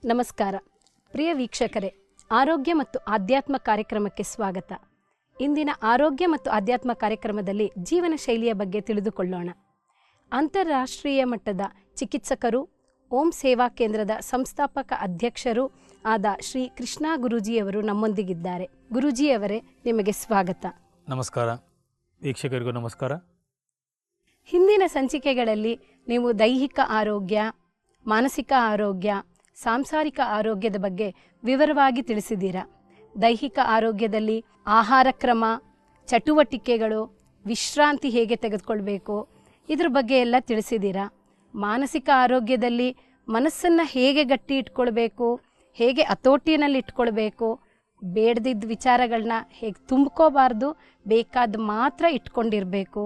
ನಮಸ್ಕಾರ ಪ್ರಿಯ ವೀಕ್ಷಕರೇ, ಆರೋಗ್ಯ ಮತ್ತು ಆಧ್ಯಾತ್ಮ ಕಾರ್ಯಕ್ರಮಕ್ಕೆ ಸ್ವಾಗತ. ಇಂದಿನ ಆರೋಗ್ಯ ಮತ್ತು ಆಧ್ಯಾತ್ಮ ಕಾರ್ಯಕ್ರಮದಲ್ಲಿ ಜೀವನ ಶೈಲಿಯ ಬಗ್ಗೆ ತಿಳಿದುಕೊಳ್ಳೋಣ. ಅಂತಾರಾಷ್ಟ್ರೀಯ ಮಟ್ಟದ ಚಿಕಿತ್ಸಕರು, ಓಂ ಸೇವಾ ಕೇಂದ್ರದ ಸಂಸ್ಥಾಪಕ ಅಧ್ಯಕ್ಷರು ಆದ ಶ್ರೀ ಕೃಷ್ಣ ಗುರೂಜಿಯವರು ನಮ್ಮೊಂದಿಗಿದ್ದಾರೆ. ಗುರೂಜಿಯವರೇ, ನಿಮಗೆ ಸ್ವಾಗತ. ನಮಸ್ಕಾರ. ವೀಕ್ಷಕರಿಗೂ ನಮಸ್ಕಾರ. ಹಿಂದಿನ ಸಂಚಿಕೆಗಳಲ್ಲಿ ನೀವು ದೈಹಿಕ ಆರೋಗ್ಯ, ಮಾನಸಿಕ ಆರೋಗ್ಯ, ಸಾಂಸಾರಿಕ ಆರೋಗ್ಯದ ಬಗ್ಗೆ ವಿವರವಾಗಿ ತಿಳಿಸಿದ್ದೀರಾ. ದೈಹಿಕ ಆರೋಗ್ಯದಲ್ಲಿ ಆಹಾರ ಕ್ರಮ, ಚಟುವಟಿಕೆಗಳು, ವಿಶ್ರಾಂತಿ ಹೇಗೆ ತೆಗೆದುಕೊಳ್ಬೇಕು, ಇದ್ರ ಬಗ್ಗೆ ಎಲ್ಲ ತಿಳಿಸಿದ್ದೀರಾ. ಮಾನಸಿಕ ಆರೋಗ್ಯದಲ್ಲಿ ಮನಸ್ಸನ್ನು ಹೇಗೆ ಗಟ್ಟಿ ಇಟ್ಕೊಳ್ಬೇಕು, ಹೇಗೆ ಹತೋಟಿನಲ್ಲಿ ಇಟ್ಕೊಳ್ಬೇಕು, ಬೇಡದಿದ್ದ ವಿಚಾರಗಳನ್ನ ಹೇಗೆ ತುಂಬ್ಕೋಬಾರ್ದು, ಬೇಕಾದ ಮಾತ್ರ ಇಟ್ಕೊಂಡಿರಬೇಕು,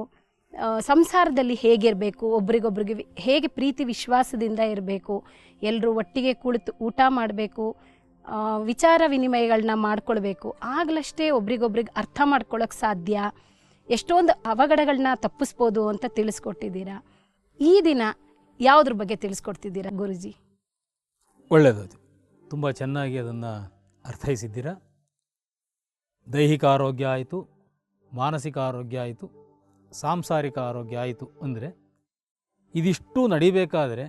ಸಂಸಾರದಲ್ಲಿ ಹೇಗಿರಬೇಕು, ಒಬ್ರಿಗೊಬ್ರಿಗೆ ಹೇಗೆ ಪ್ರೀತಿ ವಿಶ್ವಾಸದಿಂದ ಇರಬೇಕು, ಎಲ್ಲರೂ ಒಟ್ಟಿಗೆ ಕುಳಿತು ಊಟ ಮಾಡಬೇಕು, ವಿಚಾರ ವಿನಿಮಯಗಳನ್ನ ಮಾಡ್ಕೊಳ್ಬೇಕು. ಆಗಲಷ್ಟೇ ಒಬ್ರಿಗೊಬ್ರಿಗೆ ಅರ್ಥ ಮಾಡ್ಕೊಳ್ಳೋಕೆ ಸಾಧ್ಯ. ಎಷ್ಟೊಂದು ಅವಘಡಗಳನ್ನ ತಪ್ಪಿಸ್ಬೋದು ಅಂತ ತಿಳಿಸ್ಕೊಟ್ಟಿದ್ದೀರಾ. ಈ ದಿನ ಯಾವುದ್ರ ಬಗ್ಗೆ ತಿಳಿಸ್ಕೊಡ್ತಿದ್ದೀರಾ ಗುರುಜಿ? ಒಳ್ಳೆಯದು, ತುಂಬ ಚೆನ್ನಾಗಿ ಅದನ್ನು ಅರ್ಥೈಸಿದ್ದೀರಾ. ದೈಹಿಕ ಆರೋಗ್ಯ ಆಯಿತು, ಮಾನಸಿಕ ಆರೋಗ್ಯ ಆಯಿತು, ಸಾಂಸಾರಿಕ ಆರೋಗ್ಯ ಆಯಿತು ಅಂದರೆ ಇದಿಷ್ಟು ನಡಿಬೇಕಾದರೆ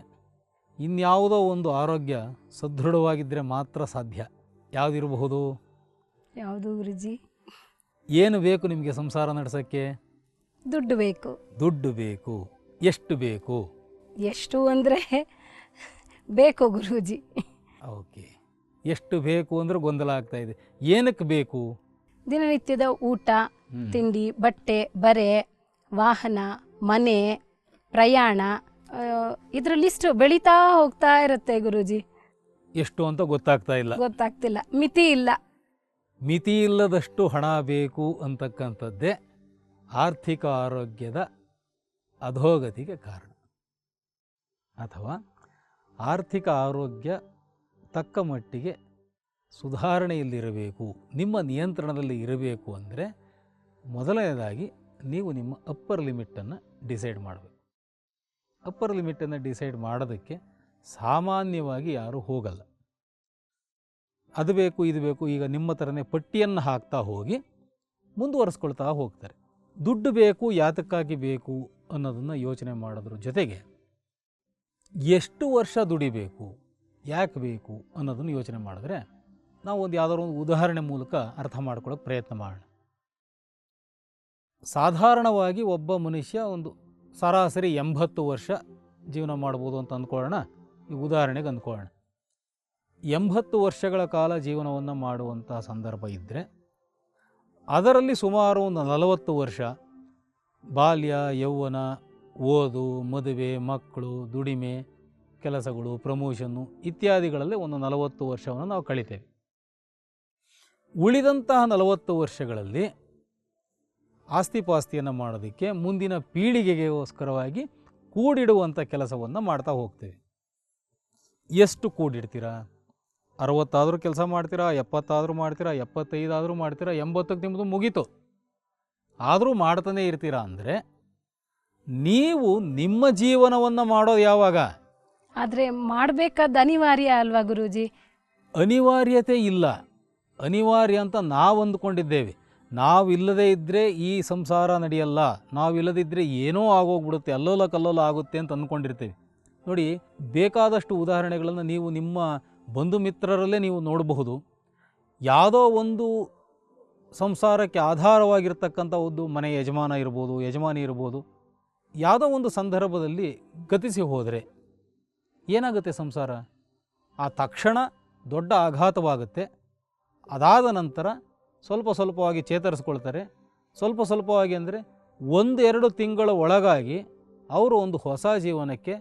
ಇನ್ಯಾವುದೋ ಒಂದು ಆರೋಗ್ಯ ಸದೃಢವಾಗಿದ್ದರೆ ಮಾತ್ರ ಸಾಧ್ಯ. ಯಾವುದಿರಬಹುದು? ಯಾವುದು ಗುರುಜಿ? ಏನು ಬೇಕು ನಿಮಗೆ ಸಂಸಾರ ನಡೆಸೋಕ್ಕೆ? ದುಡ್ಡು ಬೇಕು. ದುಡ್ಡು ಬೇಕು. ಎಷ್ಟು ಬೇಕು? ಎಷ್ಟು ಅಂದರೆ ಬೇಕು ಗುರೂಜಿ. ಓಕೆ, ಎಷ್ಟು ಬೇಕು ಅಂದರೆ ಗೊಂದಲ ಆಗ್ತಾ ಇದೆ. ಏನಕ್ಕೆ ಬೇಕು? ದಿನನಿತ್ಯದ ಊಟ, ತಿಂಡಿ, ಬಟ್ಟೆ, ಬರೆ, ವಾಹನ, ಮನೆ, ಪ್ರಯಾಣ, ಇದರ ಲಿಸ್ಟ್ ಬೆಳೀತಾ ಹೋಗ್ತಾ ಇರುತ್ತೆ ಗುರೂಜಿ. ಎಷ್ಟು ಅಂತ ಗೊತ್ತಾಗ್ತಿಲ್ಲ. ಮಿತಿ ಇಲ್ಲ. ಮಿತಿ ಇಲ್ಲದಷ್ಟು ಹಣ ಬೇಕು ಅಂತಕ್ಕಂಥದ್ದೇ ಆರ್ಥಿಕ ಆರೋಗ್ಯದ ಅಧೋಗತಿಗೆ ಕಾರಣ. ಅಥವಾ ಆರ್ಥಿಕ ಆರೋಗ್ಯ ತಕ್ಕ ಮಟ್ಟಿಗೆ ಸುಧಾರಣೆಯಲ್ಲಿರಬೇಕು, ನಿಮ್ಮ ನಿಯಂತ್ರಣದಲ್ಲಿ ಇರಬೇಕು ಅಂದರೆ ಮೊದಲನೇದಾಗಿ ನೀವು ನಿಮ್ಮ ಅಪ್ಪರ್ ಲಿಮಿಟನ್ನು ಡಿಸೈಡ್ ಮಾಡಬೇಕು. ಅಪ್ಪರ್ ಲಿಮಿಟನ್ನು ಡಿಸೈಡ್ ಮಾಡೋದಕ್ಕೆ ಸಾಮಾನ್ಯವಾಗಿ ಯಾರೂ ಹೋಗಲ್ಲ. ಅದು ಬೇಕು, ಇದು ಬೇಕು, ಈಗ ನಿಮ್ಮ ಥರನೇ ಪಟ್ಟಿಯನ್ನು ಹಾಕ್ತಾ ಹೋಗಿ ಮುಂದುವರಿಸ್ಕೊಳ್ತಾ ಹೋಗ್ತಾರೆ. ದುಡ್ಡು ಬೇಕು, ಯಾತಕ್ಕಾಗಿ ಬೇಕು ಅನ್ನೋದನ್ನು ಯೋಚನೆ ಮಾಡೋದ್ರ ಜೊತೆಗೆ ಎಷ್ಟು ವರ್ಷ ದುಡಿಬೇಕು, ಯಾಕೆ ಬೇಕು ಅನ್ನೋದನ್ನು ಯೋಚನೆ ಮಾಡಿದ್ರೆ ನಾವು ಯಾವುದಾದ್ರು ಒಂದು ಉದಾಹರಣೆ ಮೂಲಕ ಅರ್ಥ ಮಾಡ್ಕೊಳ್ಳೋಕೆ ಪ್ರಯತ್ನ ಮಾಡೋಣ. ಸಾಧಾರಣವಾಗಿ ಒಬ್ಬ ಮನುಷ್ಯ ಒಂದು ಸರಾಸರಿ 80 ವರ್ಷ ಜೀವನ ಮಾಡ್ಬೋದು ಅಂತ ಅಂದ್ಕೊಳ್ಳೋಣ. ಈ ಉದಾಹರಣೆಗೆ ಅಂದ್ಕೊಳ್ಳೋಣ. 80 ವರ್ಷಗಳ ಕಾಲ ಜೀವನವನ್ನು ಮಾಡುವಂಥ ಸಂದರ್ಭ ಇದ್ದರೆ ಅದರಲ್ಲಿ ಸುಮಾರು ಒಂದು 40 ವರ್ಷ ಬಾಲ್ಯ, ಯೌವನ, ಓದು, ಮದುವೆ, ಮಕ್ಕಳು, ದುಡಿಮೆ, ಕೆಲಸಗಳು, ಪ್ರಮೋಷನ್ನು ಇತ್ಯಾದಿಗಳಲ್ಲಿ ಒಂದು 40 ವರ್ಷವನ್ನು ನಾವು ಕಳಿತೇವೆ. ಉಳಿದಂತಹ 40 ವರ್ಷಗಳಲ್ಲಿ ಆಸ್ತಿಪಾಸ್ತಿಯನ್ನು ಮಾಡೋದಕ್ಕೆ ಮುಂದಿನ ಪೀಳಿಗೆಗೋಸ್ಕರವಾಗಿ ಕೂಡಿಡುವಂಥ ಕೆಲಸವನ್ನು ಮಾಡ್ತಾ ಹೋಗ್ತೇವೆ. ಎಷ್ಟು ಕೂಡಿಡ್ತೀರಾ? 60 ಆದರೂ ಕೆಲಸ ಮಾಡ್ತೀರಾ, 70 ಆದರೂ ಮಾಡ್ತೀರಾ, 75 ಆದರೂ ಮಾಡ್ತೀರಾ, 80ಕ್ಕೆ ನಿಮ್ಮದು ಮುಗೀತು ಆದರೂ ಮಾಡ್ತಾನೆ ಇರ್ತೀರಾ ಅಂದರೆ ನೀವು ನಿಮ್ಮ ಜೀವನವನ್ನು ಮಾಡೋದು ಯಾವಾಗ? ಆದರೆ ಮಾಡಬೇಕಾದ ಅನಿವಾರ್ಯ ಅಲ್ವಾ ಗುರೂಜಿ? ಅನಿವಾರ್ಯತೆ ಇಲ್ಲ. ಅನಿವಾರ್ಯ ಅಂತ ನಾವು ಅಂದ್ಕೊಂಡಿದ್ದೇವೆ. ನಾವಿಲ್ಲದೇ ಇದ್ದರೆ ಈ ಸಂಸಾರ ನಡೆಯಲ್ಲ, ನಾವಿಲ್ಲದಿದ್ದರೆ ಏನೋ ಆಗೋಗ್ಬಿಡುತ್ತೆ, ಅಲ್ಲೋಲ ಕಲ್ಲೋಲ ಆಗುತ್ತೆ ಅಂತ ಅಂದ್ಕೊಂಡಿರ್ತೇವೆ. ನೋಡಿ, ಬೇಕಾದಷ್ಟು ಉದಾಹರಣೆಗಳನ್ನು ನೀವು ನಿಮ್ಮ ಬಂಧು ಮಿತ್ರರಲ್ಲೇ ನೀವು ನೋಡಬಹುದು. ಯಾವುದೋ ಒಂದು ಸಂಸಾರಕ್ಕೆ ಆಧಾರವಾಗಿರ್ತಕ್ಕಂಥ ಒಂದು ಮನೆ ಯಜಮಾನ ಇರ್ಬೋದು, ಯಜಮಾನಿ ಇರ್ಬೋದು, ಯಾವುದೋ ಒಂದು ಸಂದರ್ಭದಲ್ಲಿ ಗತಿಸಿ ಹೋದರೆ ಏನಾಗುತ್ತೆ ಸಂಸಾರ? ಆ ತಕ್ಷಣ ದೊಡ್ಡ ಆಘಾತವಾಗುತ್ತೆ. ಅದಾದ ನಂತರ ಸ್ವಲ್ಪ ಸ್ವಲ್ಪವಾಗಿ ಚೇತರಿಸ್ಕೊಳ್ತಾರೆ. ಸ್ವಲ್ಪವಾಗಿ ಅಂದರೆ 1-2 ತಿಂಗಳ ಒಳಗಾಗಿ ಅವರು ಒಂದು ಹೊಸ ಜೀವನಕ್ಕೆ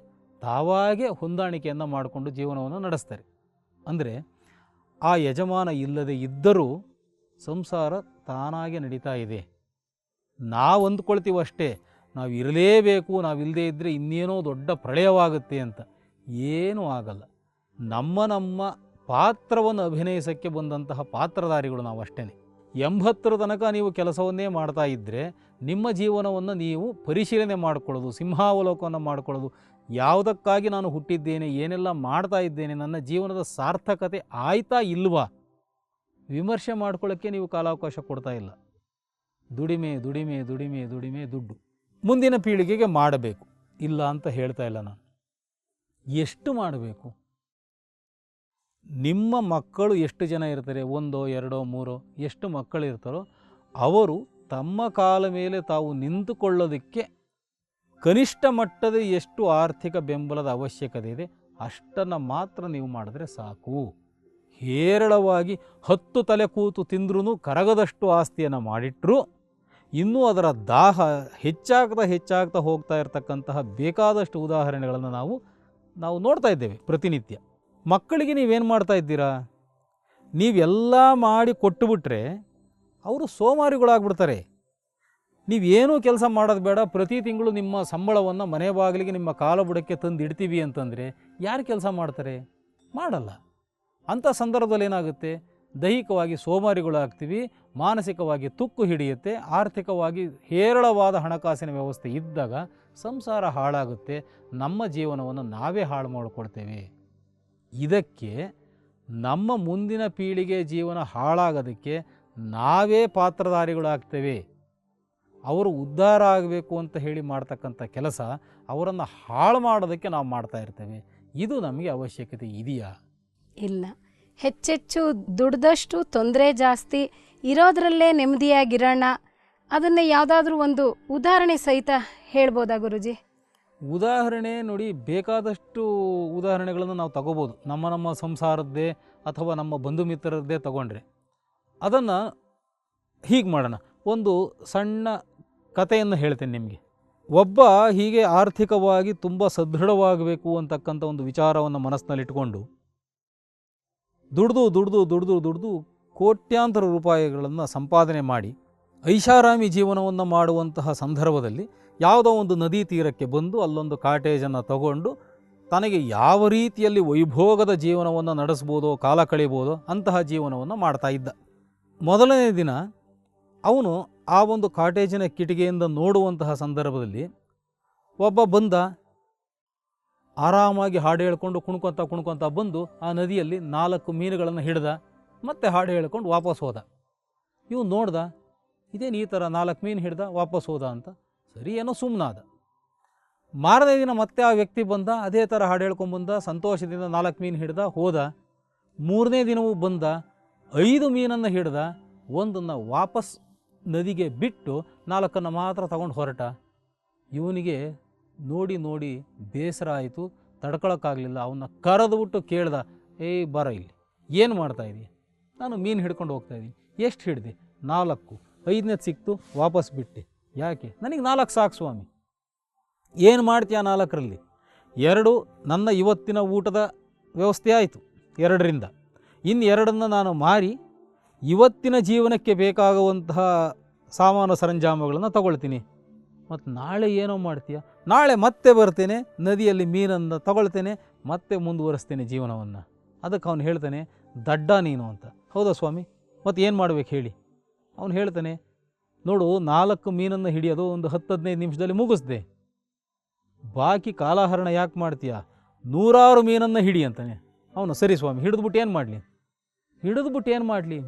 ತಾವಾಗೇ ಹೊಂದಾಣಿಕೆಯನ್ನು ಮಾಡಿಕೊಂಡು ಜೀವನವನ್ನು ನಡೆಸ್ತಾರೆ. ಅಂದರೆ ಆ ಯಜಮಾನ ಇಲ್ಲದೆ ಇದ್ದರೂ ಸಂಸಾರ ತಾನಾಗೆ ನಡೀತಾ ಇದೆ. ನಾವು ಅಂದ್ಕೊಳ್ತೀವಷ್ಟೇ ನಾವು ಇರಲೇಬೇಕು, ನಾವಿಲ್ಲದೇ ಇದ್ದರೆ ಇನ್ನೇನೋ ದೊಡ್ಡ ಪ್ರಳಯವಾಗುತ್ತೆ ಅಂತ. ಏನೂ ಆಗಲ್ಲ. ನಮ್ಮ ಪಾತ್ರವನ್ನು ಅಭಿನಯಿಸೋಕ್ಕೆ ಬಂದಂತಹ ಪಾತ್ರಧಾರಿಗಳು ನಾವು ಅಷ್ಟೇ. 80 ತನಕ ನೀವು ಕೆಲಸವನ್ನೇ ಮಾಡ್ತಾ ಇದ್ದರೆ ನಿಮ್ಮ ಜೀವನವನ್ನು ನೀವು ಪರಿಶೀಲನೆ ಮಾಡಿಕೊಳ್ಳೋದು, ಸಿಂಹಾವಲೋಕನ ಮಾಡಿಕೊಳ್ಳೋದು, ಯಾವುದಕ್ಕಾಗಿ ನಾನು ಹುಟ್ಟಿದ್ದೇನೆ, ಏನೆಲ್ಲ ಮಾಡ್ತಾ ಇದ್ದೇನೆ, ನನ್ನ ಜೀವನದ ಸಾರ್ಥಕತೆ ಆಯ್ತಾ ಇಲ್ವಾ, ವಿಮರ್ಶೆ ಮಾಡ್ಕೊಳ್ಳೋಕ್ಕೆ ನೀವು ಕಾಲಾವಕಾಶ ಕೊಡ್ತಾ ಇಲ್ಲ. ದುಡಿಮೆ ದುಡಿಮೆ ದುಡಿಮೆ ದುಡಿಮೆ ದುಡ್ಡು ಮುಂದಿನ ಪೀಳಿಗೆಗೆ ಮಾಡಬೇಕು, ಇಲ್ಲ ಅಂತ ಹೇಳ್ತಾ ಇಲ್ಲ ನಾನು. ಎಷ್ಟು ಮಾಡಬೇಕು? ನಿಮ್ಮ ಮಕ್ಕಳು ಎಷ್ಟು ಜನ ಇರ್ತಾರೆ, 1 2 3 ಎಷ್ಟು ಮಕ್ಕಳು ಇರ್ತಾರೋ ಅವರು ತಮ್ಮ ಕಾಲ ಮೇಲೆ ತಾವು ನಿಂತುಕೊಳ್ಳೋದಕ್ಕೆ ಕನಿಷ್ಠ ಮಟ್ಟದ ಎಷ್ಟು ಆರ್ಥಿಕ ಬೆಂಬಲದ ಅವಶ್ಯಕತೆ ಇದೆ ಅಷ್ಟನ್ನು ಮಾತ್ರ ನೀವು ಮಾಡಿದ್ರೆ ಸಾಕು. ಹೇರಳವಾಗಿ 10 ತಲೆ ಕೂತು ತಿಂದ್ರೂ ಕರಗದಷ್ಟು ಆಸ್ತಿಯನ್ನು ಮಾಡಿಟ್ಟರು ಇನ್ನೂ ಅದರ ದಾಹ ಹೆಚ್ಚಾಗ್ತಾ ಹೋಗ್ತಾ ಇರತಕ್ಕಂತಹ ಬೇಕಾದಷ್ಟು ಉದಾಹರಣೆಗಳನ್ನು ನಾವು ನೋಡ್ತಾ ಇದ್ದೇವೆ ಪ್ರತಿನಿತ್ಯ. ಮಕ್ಕಳಿಗೆ ನೀವೇನು ಮಾಡ್ತಾ ಇದ್ದೀರಾ? ನೀವೆಲ್ಲ ಮಾಡಿ ಕೊಟ್ಟುಬಿಟ್ರೆ ಅವರು ಸೋಮಾರಿಗಳಾಗ್ಬಿಡ್ತಾರೆ. ನೀವೇನೂ ಕೆಲಸ ಮಾಡೋದು ಬೇಡ, ಪ್ರತಿ ತಿಂಗಳು ನಿಮ್ಮ ಸಂಬಳವನ್ನು ಮನೆ ಬಾಗಿಲಿಗೆ ನಿಮ್ಮ ಕಾಲು ಬುಡಕ್ಕೆ ತಂದು ಇಡ್ತೀವಿ ಅಂತಂದರೆ ಯಾರು ಕೆಲಸ ಮಾಡ್ತಾರೆ? ಮಾಡಲ್ಲ. ಅಂಥ ಸಂದರ್ಭದಲ್ಲಿ ಏನಾಗುತ್ತೆ? ದೈಹಿಕವಾಗಿ ಸೋಮಾರಿಗಳಾಗ್ತೀವಿ, ಮಾನಸಿಕವಾಗಿ ತುಕ್ಕು ಹಿಡಿಯುತ್ತೆ, ಆರ್ಥಿಕವಾಗಿ ಹೇರಳವಾದ ಹಣಕಾಸಿನ ವ್ಯವಸ್ಥೆ ಇದ್ದಾಗ ಸಂಸಾರ ಹಾಳಾಗುತ್ತೆ, ನಮ್ಮ ಜೀವನವನ್ನು ನಾವೇ ಹಾಳು ಮಾಡಿಕೊಡ್ತೇವೆ. ಇದಕ್ಕೆ ನಮ್ಮ ಮುಂದಿನ ಪೀಳಿಗೆ ಜೀವನ ಹಾಳಾಗೋದಕ್ಕೆ ನಾವೇ ಪಾತ್ರಧಾರಿಗಳಾಗ್ತೇವೆ. ಅವರು ಉದ್ಧಾರ ಆಗಬೇಕು ಅಂತ ಹೇಳಿ ಮಾಡ್ತಕ್ಕಂಥ ಕೆಲಸ ಅವರನ್ನು ಹಾಳು ಮಾಡೋದಕ್ಕೆ ನಾವು ಮಾಡ್ತಾ ಇರ್ತೇವೆ. ಇದು ನಮಗೆ ಅವಶ್ಯಕತೆ ಇದೆಯಾ? ಇಲ್ಲ. ಹೆಚ್ಚೆಚ್ಚು ದುಡ್ದಷ್ಟು ತೊಂದರೆ ಜಾಸ್ತಿ, ಇರೋದ್ರಲ್ಲೇ ನೆಮ್ಮದಿಯಾಗಿರೋಣ. ಅದನ್ನೇ ಯಾವುದಾದ್ರೂ ಒಂದು ಉದಾಹರಣೆ ಸಹಿತ ಹೇಳ್ಬೋದಾ ಗುರುಜಿ? ಉದಾಹರಣೆ ನೋಡಿ, ಬೇಕಾದಷ್ಟು ಉದಾಹರಣೆಗಳನ್ನು ನಾವು ತಗೋಬೋದು. ನಮ್ಮ ಸಂಸಾರದ್ದೇ ಅಥವಾ ನಮ್ಮ ಬಂಧು ಮಿತ್ರರದ್ದೇ ತಗೊಂಡ್ರೆ ಅದನ್ನು ಹೀಗೆ ಮಾಡೋಣ. ಒಂದು ಸಣ್ಣ ಕಥೆಯನ್ನು ಹೇಳ್ತೇನೆ ನಿಮಗೆ. ಒಬ್ಬ ಹೀಗೆ ಆರ್ಥಿಕವಾಗಿ ತುಂಬ ಸದೃಢವಾಗಬೇಕು ಅಂತಕ್ಕಂಥ ಒಂದು ವಿಚಾರವನ್ನು ಮನಸ್ಸಿನಲ್ಲಿಟ್ಕೊಂಡು ದುಡ್ದು ಕೋಟ್ಯಾಂತರ ರೂಪಾಯಿಗಳನ್ನು ಸಂಪಾದನೆ ಮಾಡಿ ಐಷಾರಾಮಿ ಜೀವನವನ್ನು ಮಾಡುವಂತಹ ಸಂದರ್ಭದಲ್ಲಿ ಯಾವುದೋ ಒಂದು ನದಿ ತೀರಕ್ಕೆ ಬಂದು ಅಲ್ಲೊಂದು ಕಾಟೇಜನ್ನು ತಗೊಂಡು ತನಗೆ ಯಾವ ರೀತಿಯಲ್ಲಿ ವೈಭೋಗದ ಜೀವನವನ್ನು ನಡೆಸ್ಬೋದೋ, ಕಾಲ ಕಳೀಬೋದೋ ಅಂತಹ ಜೀವನವನ್ನು ಮಾಡ್ತಾ ಇದ್ದ. ಮೊದಲನೇ ದಿನ ಅವನು ಆ ಒಂದು ಕಾಟೇಜಿನ ಕಿಟಿಕಿಯಿಂದ ನೋಡುವಂತಹ ಸಂದರ್ಭದಲ್ಲಿ ಒಬ್ಬ ಬಂದ, ಆರಾಮಾಗಿ ಹಾಡು ಹೇಳ್ಕೊಂಡು ಕುಣ್ಕೊತ ಬಂದು ಆ ನದಿಯಲ್ಲಿ 4 ಮೀನುಗಳನ್ನು ಹಿಡ್ದ, ಮತ್ತೆ ಹಾಡು ಹೇಳ್ಕೊಂಡು ವಾಪಸ್ ಹೋದ. ಇವು ನೋಡ್ದ, ಇದೇನು ಈ ಥರ 4 ಮೀನು ಹಿಡ್ದ ವಾಪಸ್ ಹೋದ ಅಂತ. ಸರಿ ಏನೋ ಸುಮ್ಮನಾದ. ಮಾರನೇ ದಿನ ಮತ್ತೆ ಆ ವ್ಯಕ್ತಿ ಬಂದ, ಅದೇ ಥರ ಹಾಡು ಹೇಳ್ಕೊಂಬಂದ, ಸಂತೋಷದಿಂದ 4 ಮೀನು ಹಿಡ್ದ ಹೋದ. ಮೂರನೇ ದಿನವೂ ಬಂದ, 5 ಮೀನನ್ನು ಹಿಡ್ದ, ಒಂದನ್ನು ವಾಪಸ್ ನದಿಗೆ ಬಿಟ್ಟು 4 ಮಾತ್ರ ತಗೊಂಡು ಹೊರಟ. ಇವನಿಗೆ ನೋಡಿ ಬೇಸರ ಆಯಿತು, ತಡ್ಕೊಳಕ್ಕಾಗಲಿಲ್ಲ. ಅವನ್ನ ಕರೆದುಬಿಟ್ಟು ಕೇಳ್ದ, ಏಯ್ ಬರ ಇಲ್ಲಿ, ಏನು ಮಾಡ್ತಾ ಇದೀಯ? ನಾನು ಮೀನು ಹಿಡ್ಕೊಂಡು ಹೋಗ್ತಾ ಇದ್ದೀನಿ. ಎಷ್ಟು ಹಿಡ್ದೆ? 4. 5ನೇದು ಸಿಕ್ತು, ವಾಪಸ್ ಬಿಟ್ಟೆ. ಯಾಕೆ? ನನಗೆ 4 ಸಾಕು ಸ್ವಾಮಿ. ಏನು ಮಾಡ್ತೀಯ 4ರಲ್ಲಿ? 2 ನನ್ನ ಇವತ್ತಿನ ಊಟದ ವ್ಯವಸ್ಥೆ ಆಯಿತು, 2ರಿಂದ. ಇನ್ನು 2 ನಾನು ಮಾರಿ ಇವತ್ತಿನ ಜೀವನಕ್ಕೆ ಬೇಕಾಗುವಂತಹ ಸಾಮಾನು ಸರಂಜಾಮುಗಳನ್ನು ತಗೊಳ್ತೀನಿ. ಮತ್ತು ನಾಳೆ ಏನೋ ಮಾಡ್ತೀಯ? ನಾಳೆ ಮತ್ತೆ ಬರ್ತೇನೆ, ನದಿಯಲ್ಲಿ ಮೀನನ್ನು ತಗೊಳ್ತೇನೆ, ಮತ್ತೆ ಮುಂದುವರಿಸ್ತೇನೆ ಜೀವನವನ್ನು. ಅದಕ್ಕೆ ಅವನು ಹೇಳ್ತಾನೆ, ದಡ್ಡ ನೀನು ಅಂತ. ಹೌದಾ ಸ್ವಾಮಿ? ಮತ್ತು ಏನು ಮಾಡ್ಬೇಕು ಹೇಳಿ? ಅವನು ಹೇಳ್ತಾನೆ, ನೋಡು, 4 ಮೀನನ್ನು ಹಿಡಿಯೋದು ಒಂದು 10-15 ನಿಮಿಷದಲ್ಲಿ ಮುಗಿಸ್ದೆ. ಬಾಕಿ ಕಾಲಹರಣ ಯಾಕೆ ಮಾಡ್ತೀಯ? 100 ಮೀನನ್ನು ಹಿಡಿ ಅಂತಾನೆ. ಅವನು ಸರಿ ಸ್ವಾಮಿ, ಹಿಡಿದ್ಬಿಟ್ಟು ಏನು ಮಾಡಲಿ?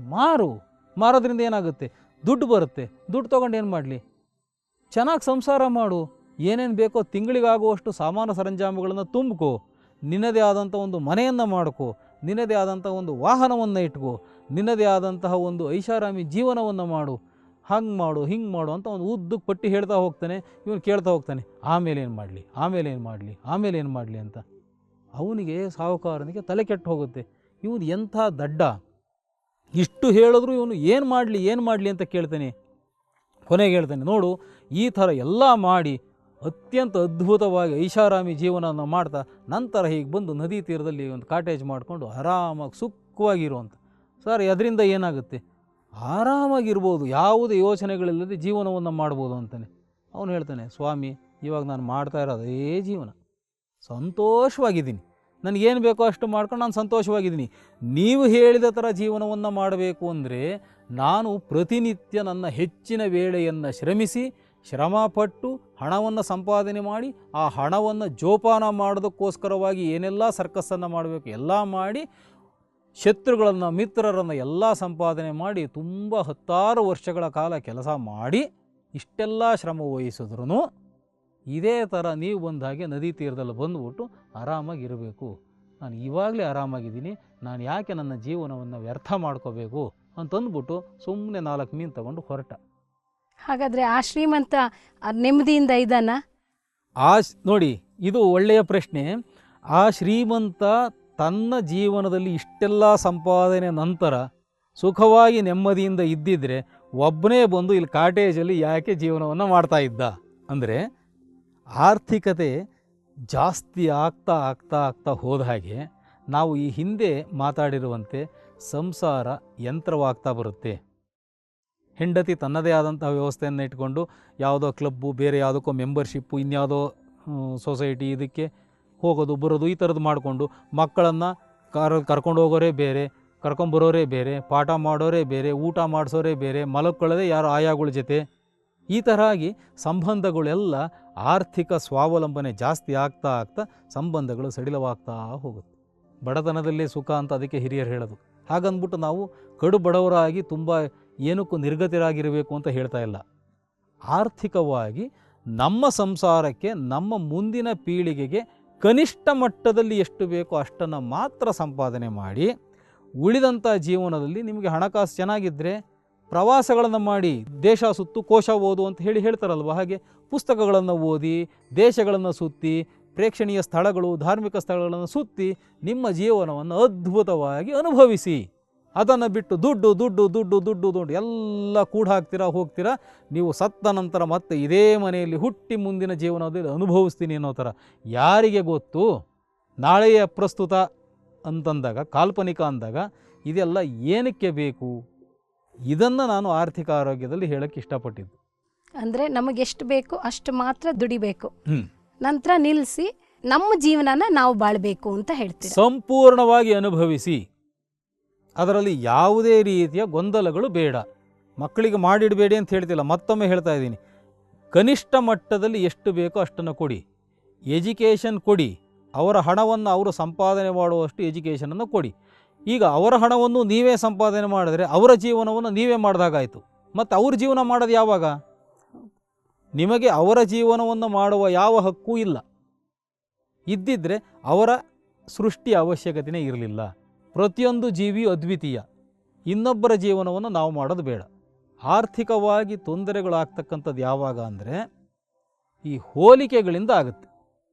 ಮಾರೋದ್ರಿಂದ ಏನಾಗುತ್ತೆ? ದುಡ್ಡು ಬರುತ್ತೆ. ದುಡ್ಡು ತೊಗೊಂಡು ಏನು ಮಾಡಲಿ? ಚೆನ್ನಾಗಿ ಸಂಸಾರ ಮಾಡು, ಏನೇನು ಬೇಕೋ ತಿಂಗಳಿಗಾಗುವಷ್ಟು ಸಾಮಾನು ಸರಂಜಾಮುಗಳನ್ನು ತುಂಬಿಕೋ, ನಿನ್ನದೇ ಆದಂಥ ಒಂದು ಮನೆಯನ್ನು ಮಾಡ್ಕೋ, ನಿನ್ನದೇ ಆದಂಥ ಒಂದು ವಾಹನವನ್ನು ಇಟ್ಕೋ, ನಿನ್ನದೇ ಆದಂತಹ ಒಂದು ಐಷಾರಾಮಿ ಜೀವನವನ್ನು ಮಾಡು, ಹಂಗೆ ಮಾಡು ಹಿಂಗೆ ಮಾಡು ಅಂತ ಒಂದು ಉದ್ದಕ್ಕೆ ಪಟ್ಟಿ ಹೇಳ್ತಾ ಹೋಗ್ತಾನೆ. ಇವನು ಕೇಳ್ತಾ ಹೋಗ್ತಾನೆ, ಆಮೇಲೆ ಏನು ಮಾಡಲಿ ಅಂತ. ಅವನಿಗೆ, ಸಾಹುಕಾರನಿಗೆ ತಲೆ ಕೆಟ್ಟು ಹೋಗುತ್ತೆ. ಇವನು ಎಂಥ ದಡ್ಡ, ಇಷ್ಟು ಹೇಳಿದ್ರು ಇವನು ಏನು ಮಾಡಲಿ ಅಂತ ಕೇಳ್ತಾನೆ. ಕೊನೆಗೆ ಹೇಳ್ತಾನೆ, ನೋಡು, ಈ ಥರ ಎಲ್ಲ ಮಾಡಿ ಅತ್ಯಂತ ಅದ್ಭುತವಾಗಿ ಐಷಾರಾಮಿ ಜೀವನವನ್ನು ಮಾಡ್ತಾ ನಂತರ ಹೀಗೆ ಬಂದು ನದಿ ತೀರದಲ್ಲಿ ಒಂದು ಕಾಟೇಜ್ ಮಾಡಿಕೊಂಡು ಆರಾಮಾಗಿ ಸುಖವಾಗಿರುವಂಥ. ಸರ್, ಅದರಿಂದ ಏನಾಗುತ್ತೆ? ಆರಾಮಾಗಿರ್ಬೋದು, ಯಾವುದೇ ಯೋಚನೆಗಳಿಲ್ಲದೆ ಜೀವನವನ್ನು ಮಾಡ್ಬೋದು ಅಂತಾನೆ. ಅವನು ಹೇಳ್ತಾನೆ, ಸ್ವಾಮಿ, ಇವಾಗ ನಾನು ಮಾಡ್ತಾ ಇರೋದೇ ಜೀವನ, ಸಂತೋಷವಾಗಿದ್ದೀನಿ, ನನಗೇನು ಬೇಕೋ ಅಷ್ಟು ಮಾಡ್ಕೊಂಡು ನಾನು ಸಂತೋಷವಾಗಿದ್ದೀನಿ. ನೀವು ಹೇಳಿದ ಥರ ಜೀವನವನ್ನು ಮಾಡಬೇಕು ಅಂದರೆ ನಾನು ಪ್ರತಿನಿತ್ಯ ನನ್ನ ಹೆಚ್ಚಿನ ವೇಳೆಯನ್ನು ಶ್ರಮಿಸಿ ಶ್ರಮಪಟ್ಟು ಹಣವನ್ನು ಸಂಪಾದನೆ ಮಾಡಿ ಆ ಹಣವನ್ನು ಜೋಪಾನ ಮಾಡೋದಕ್ಕೋಸ್ಕರವಾಗಿ ಏನೆಲ್ಲ ಸರ್ಕಸ್ಸನ್ನು ಮಾಡಬೇಕು ಎಲ್ಲ ಮಾಡಿ ಶತ್ರುಗಳನ್ನು ಮಿತ್ರರನ್ನು ಎಲ್ಲ ಸಂಪಾದನೆ ಮಾಡಿ ತುಂಬ 10 ವರ್ಷಗಳ ಕಾಲ ಕೆಲಸ ಮಾಡಿ ಇಷ್ಟೆಲ್ಲ ಶ್ರಮ ವಹಿಸಿದ್ರೂ ಇದೇ ಥರ ನೀವು ಬಂದಾಗೆ ನದಿ ತೀರದಲ್ಲಿ ಬಂದುಬಿಟ್ಟು ಆರಾಮಾಗಿರಬೇಕು, ನಾನು ಇವಾಗಲೇ ಆರಾಮಾಗಿದ್ದೀನಿ, ನಾನು ಯಾಕೆ ನನ್ನ ಜೀವನವನ್ನು ವ್ಯರ್ಥ ಮಾಡ್ಕೋಬೇಕು ಅಂತಂದ್ಬಿಟ್ಟು ಸುಮ್ಮನೆ 4 ಮೀನು ತಗೊಂಡು ಹೊರಟ. ಹಾಗಾದರೆ ಆ ಶ್ರೀಮಂತ ನೆಮ್ಮದಿಯಿಂದ ಇದ್ದಾನ? ನೋಡಿ, ಇದು ಒಳ್ಳೆಯ ಪ್ರಶ್ನೆ. ಆ ಶ್ರೀಮಂತ ತನ್ನ ಜೀವನದಲ್ಲಿ ಇಷ್ಟೆಲ್ಲ ಸಂಪಾದನೆ ನಂತರ ಸುಖವಾಗಿ ನೆಮ್ಮದಿಯಿಂದ ಇದ್ದಿದ್ರೆ ಒಬ್ಬನೇ ಬಂದು ಇಲ್ಲಿ ಕಾಟೇಜಲ್ಲಿ ಯಾಕೆ ಜೀವನವನ್ನು ಮಾಡ್ತಾ ಇದ್ದ ಅಂದರೆ, ಆರ್ಥಿಕತೆ ಜಾಸ್ತಿ ಆಗ್ತಾ ಆಗ್ತಾ ಆಗ್ತಾ ಹೋದ ಹಾಗೆ ನಾವು ಈ ಹಿಂದೆ ಮಾತಾಡಿರುವಂತೆ ಸಂಸಾರ ಯಂತ್ರವಾಗ್ತಾ ಬರುತ್ತೆ. ಹೆಂಡತಿ ತನ್ನದೇ ಆದಂತಹ ವ್ಯವಸ್ಥೆಯನ್ನು ಇಟ್ಕೊಂಡು ಯಾವುದೋ ಕ್ಲಬ್ಬು, ಬೇರೆ ಯಾವುದಕ್ಕೋ ಮೆಂಬರ್ಶಿಪ್ಪು, ಇನ್ಯಾವುದೋ ಸೊಸೈಟಿ ಇದಕ್ಕೆ ಹೋಗೋದು ಬರೋದು ಈ ಥರದ್ದು ಮಾಡಿಕೊಂಡು ಮಕ್ಕಳನ್ನು ಕರ್ಕೊಂಡು ಹೋಗೋರೇ ಬೇರೆ, ಕರ್ಕೊಂಬರೋರೇ ಬೇರೆ, ಪಾಠ ಮಾಡೋರೇ ಬೇರೆ, ಊಟ ಮಾಡಿಸೋರೇ ಬೇರೆ, ಮಲಕ್ಕೊಳ್ಳೋದೇ ಯಾರು ಆಯಾಗಳ ಜೊತೆ, ಈ ಥರ ಆಗಿ ಸಂಬಂಧಗಳೆಲ್ಲ ಆರ್ಥಿಕ ಸ್ವಾವಲಂಬನೆ ಜಾಸ್ತಿ ಆಗ್ತಾ ಆಗ್ತಾ ಸಂಬಂಧಗಳು ಸಡಿಲವಾಗ್ತಾ ಹೋಗುತ್ತೆ. ಬಡತನದಲ್ಲೇ ಸುಖ ಅಂತ ಅದಕ್ಕೆ ಹಿರಿಯರು ಹೇಳೋದು. ಹಾಗಂದ್ಬಿಟ್ಟು ನಾವು ಕಡು ಬಡವರಾಗಿ ತುಂಬ ಏನಕ್ಕೂ ನಿರ್ಗತಿರಾಗಿರಬೇಕು ಅಂತ ಹೇಳ್ತಾ ಇಲ್ಲ. ಆರ್ಥಿಕವಾಗಿ ನಮ್ಮ ಸಂಸಾರಕ್ಕೆ, ನಮ್ಮ ಮುಂದಿನ ಪೀಳಿಗೆಗೆ ಕನಿಷ್ಠ ಮಟ್ಟದಲ್ಲಿ ಎಷ್ಟು ಬೇಕೋ ಅಷ್ಟನ್ನು ಮಾತ್ರ ಸಂಪಾದನೆ ಮಾಡಿ, ಉಳಿದಂಥ ಜೀವನದಲ್ಲಿ ನಿಮಗೆ ಹಣಕಾಸು ಚೆನ್ನಾಗಿದ್ದರೆ ಪ್ರವಾಸಗಳನ್ನು ಮಾಡಿ, ದೇಶ ಸುತ್ತು ಕೋಶ ಓದು ಅಂತ ಹೇಳ್ತಾರಲ್ವ, ಹಾಗೆ ಪುಸ್ತಕಗಳನ್ನು ಓದಿ, ದೇಶಗಳನ್ನು ಸುತ್ತಿ, ಪ್ರೇಕ್ಷಣೀಯ ಸ್ಥಳಗಳು, ಧಾರ್ಮಿಕ ಸ್ಥಳಗಳನ್ನು ಸುತ್ತಿ ನಿಮ್ಮ ಜೀವನವನ್ನು ಅದ್ಭುತವಾಗಿ ಅನುಭವಿಸಿ. ಅದನ್ನು ಬಿಟ್ಟು ದುಡ್ಡು ದುಡ್ಡು ದುಡ್ಡು ದುಡ್ಡು ದುಡ್ಡು ಎಲ್ಲ ಕೂಡ ಹಾಕ್ತೀರಾ ಹೋಗ್ತೀರಾ, ನೀವು ಸತ್ತ ನಂತರ ಮತ್ತೆ ಇದೇ ಮನೆಯಲ್ಲಿ ಹುಟ್ಟಿ ಮುಂದಿನ ಜೀವನದಲ್ಲಿ ಅನುಭವಿಸ್ತೀನಿ ಅನ್ನೋ ಥರ. ಯಾರಿಗೆ ಗೊತ್ತು? ನಾಳೆಯ ಪ್ರಸ್ತುತ ಅಂತಂದಾಗ, ಕಾಲ್ಪನಿಕ ಅಂದಾಗ ಇದೆಲ್ಲ ಏನಕ್ಕೆ ಬೇಕು? ಇದನ್ನು ನಾನು ಆರ್ಥಿಕ ಆರೋಗ್ಯದಲ್ಲಿ ಹೇಳೋಕ್ಕೆ ಇಷ್ಟಪಟ್ಟಿದ್ದು. ಅಂದರೆ ನಮಗೆಷ್ಟು ಬೇಕು ಅಷ್ಟು ಮಾತ್ರ ದುಡಿಬೇಕು, ನಂತರ ನಿಲ್ಲಿಸಿ ನಮ್ಮ ಜೀವನನ ನಾವು ಬಾಳಬೇಕು ಅಂತ ಹೇಳ್ತೀವಿ. ಸಂಪೂರ್ಣವಾಗಿ ಅನುಭವಿಸಿ, ಅದರಲ್ಲಿ ಯಾವುದೇ ರೀತಿಯ ಗೊಂದಲಗಳು ಬೇಡ. ಮಕ್ಕಳಿಗೆ ಮಾಡಿಡಬೇಡಿ ಅಂತ ಹೇಳ್ತಿಲ್ಲ, ಮತ್ತೊಮ್ಮೆ ಹೇಳ್ತಾ ಇದ್ದೀನಿ, ಕನಿಷ್ಠ ಮಟ್ಟದಲ್ಲಿ ಎಷ್ಟು ಬೇಕೋ ಅಷ್ಟನ್ನು ಕೊಡಿ. ಎಜುಕೇಷನ್ ಕೊಡಿ, ಅವರ ಹಣವನ್ನು ಅವರು ಸಂಪಾದನೆ ಮಾಡುವಷ್ಟು ಎಜುಕೇಷನನ್ನು ಕೊಡಿ. ಈಗ ಅವರ ಹಣವನ್ನು ನೀವೇ ಸಂಪಾದನೆ ಮಾಡಿದ್ರೆ ಅವರ ಜೀವನವನ್ನು ನೀವೇ ಮಾಡಿದಾಗಾಯಿತು. ಮತ್ತು ಅವ್ರ ಜೀವನ ಮಾಡೋದು ಯಾವಾಗ? ನಿಮಗೆ ಅವರ ಜೀವನವನ್ನು ಮಾಡುವ ಯಾವ ಹಕ್ಕೂ ಇಲ್ಲ. ಇದ್ದಿದ್ದರೆ ಅವರ ಸೃಷ್ಟಿಯ ಅವಶ್ಯಕತೆಯೇ ಇರಲಿಲ್ಲ. ಪ್ರತಿಯೊಂದು ಜೀವಿಯೂ ಅದ್ವಿತೀಯ, ಇನ್ನೊಬ್ಬರ ಜೀವನವನ್ನು ನಾವು ಮಾಡೋದು ಬೇಡ. ಆರ್ಥಿಕವಾಗಿ ತೊಂದರೆಗಳಾಗ್ತಕ್ಕಂಥದ್ದು ಯಾವಾಗ ಅಂದರೆ ಈ ಹೋಲಿಕೆಗಳಿಂದ ಆಗುತ್ತೆ.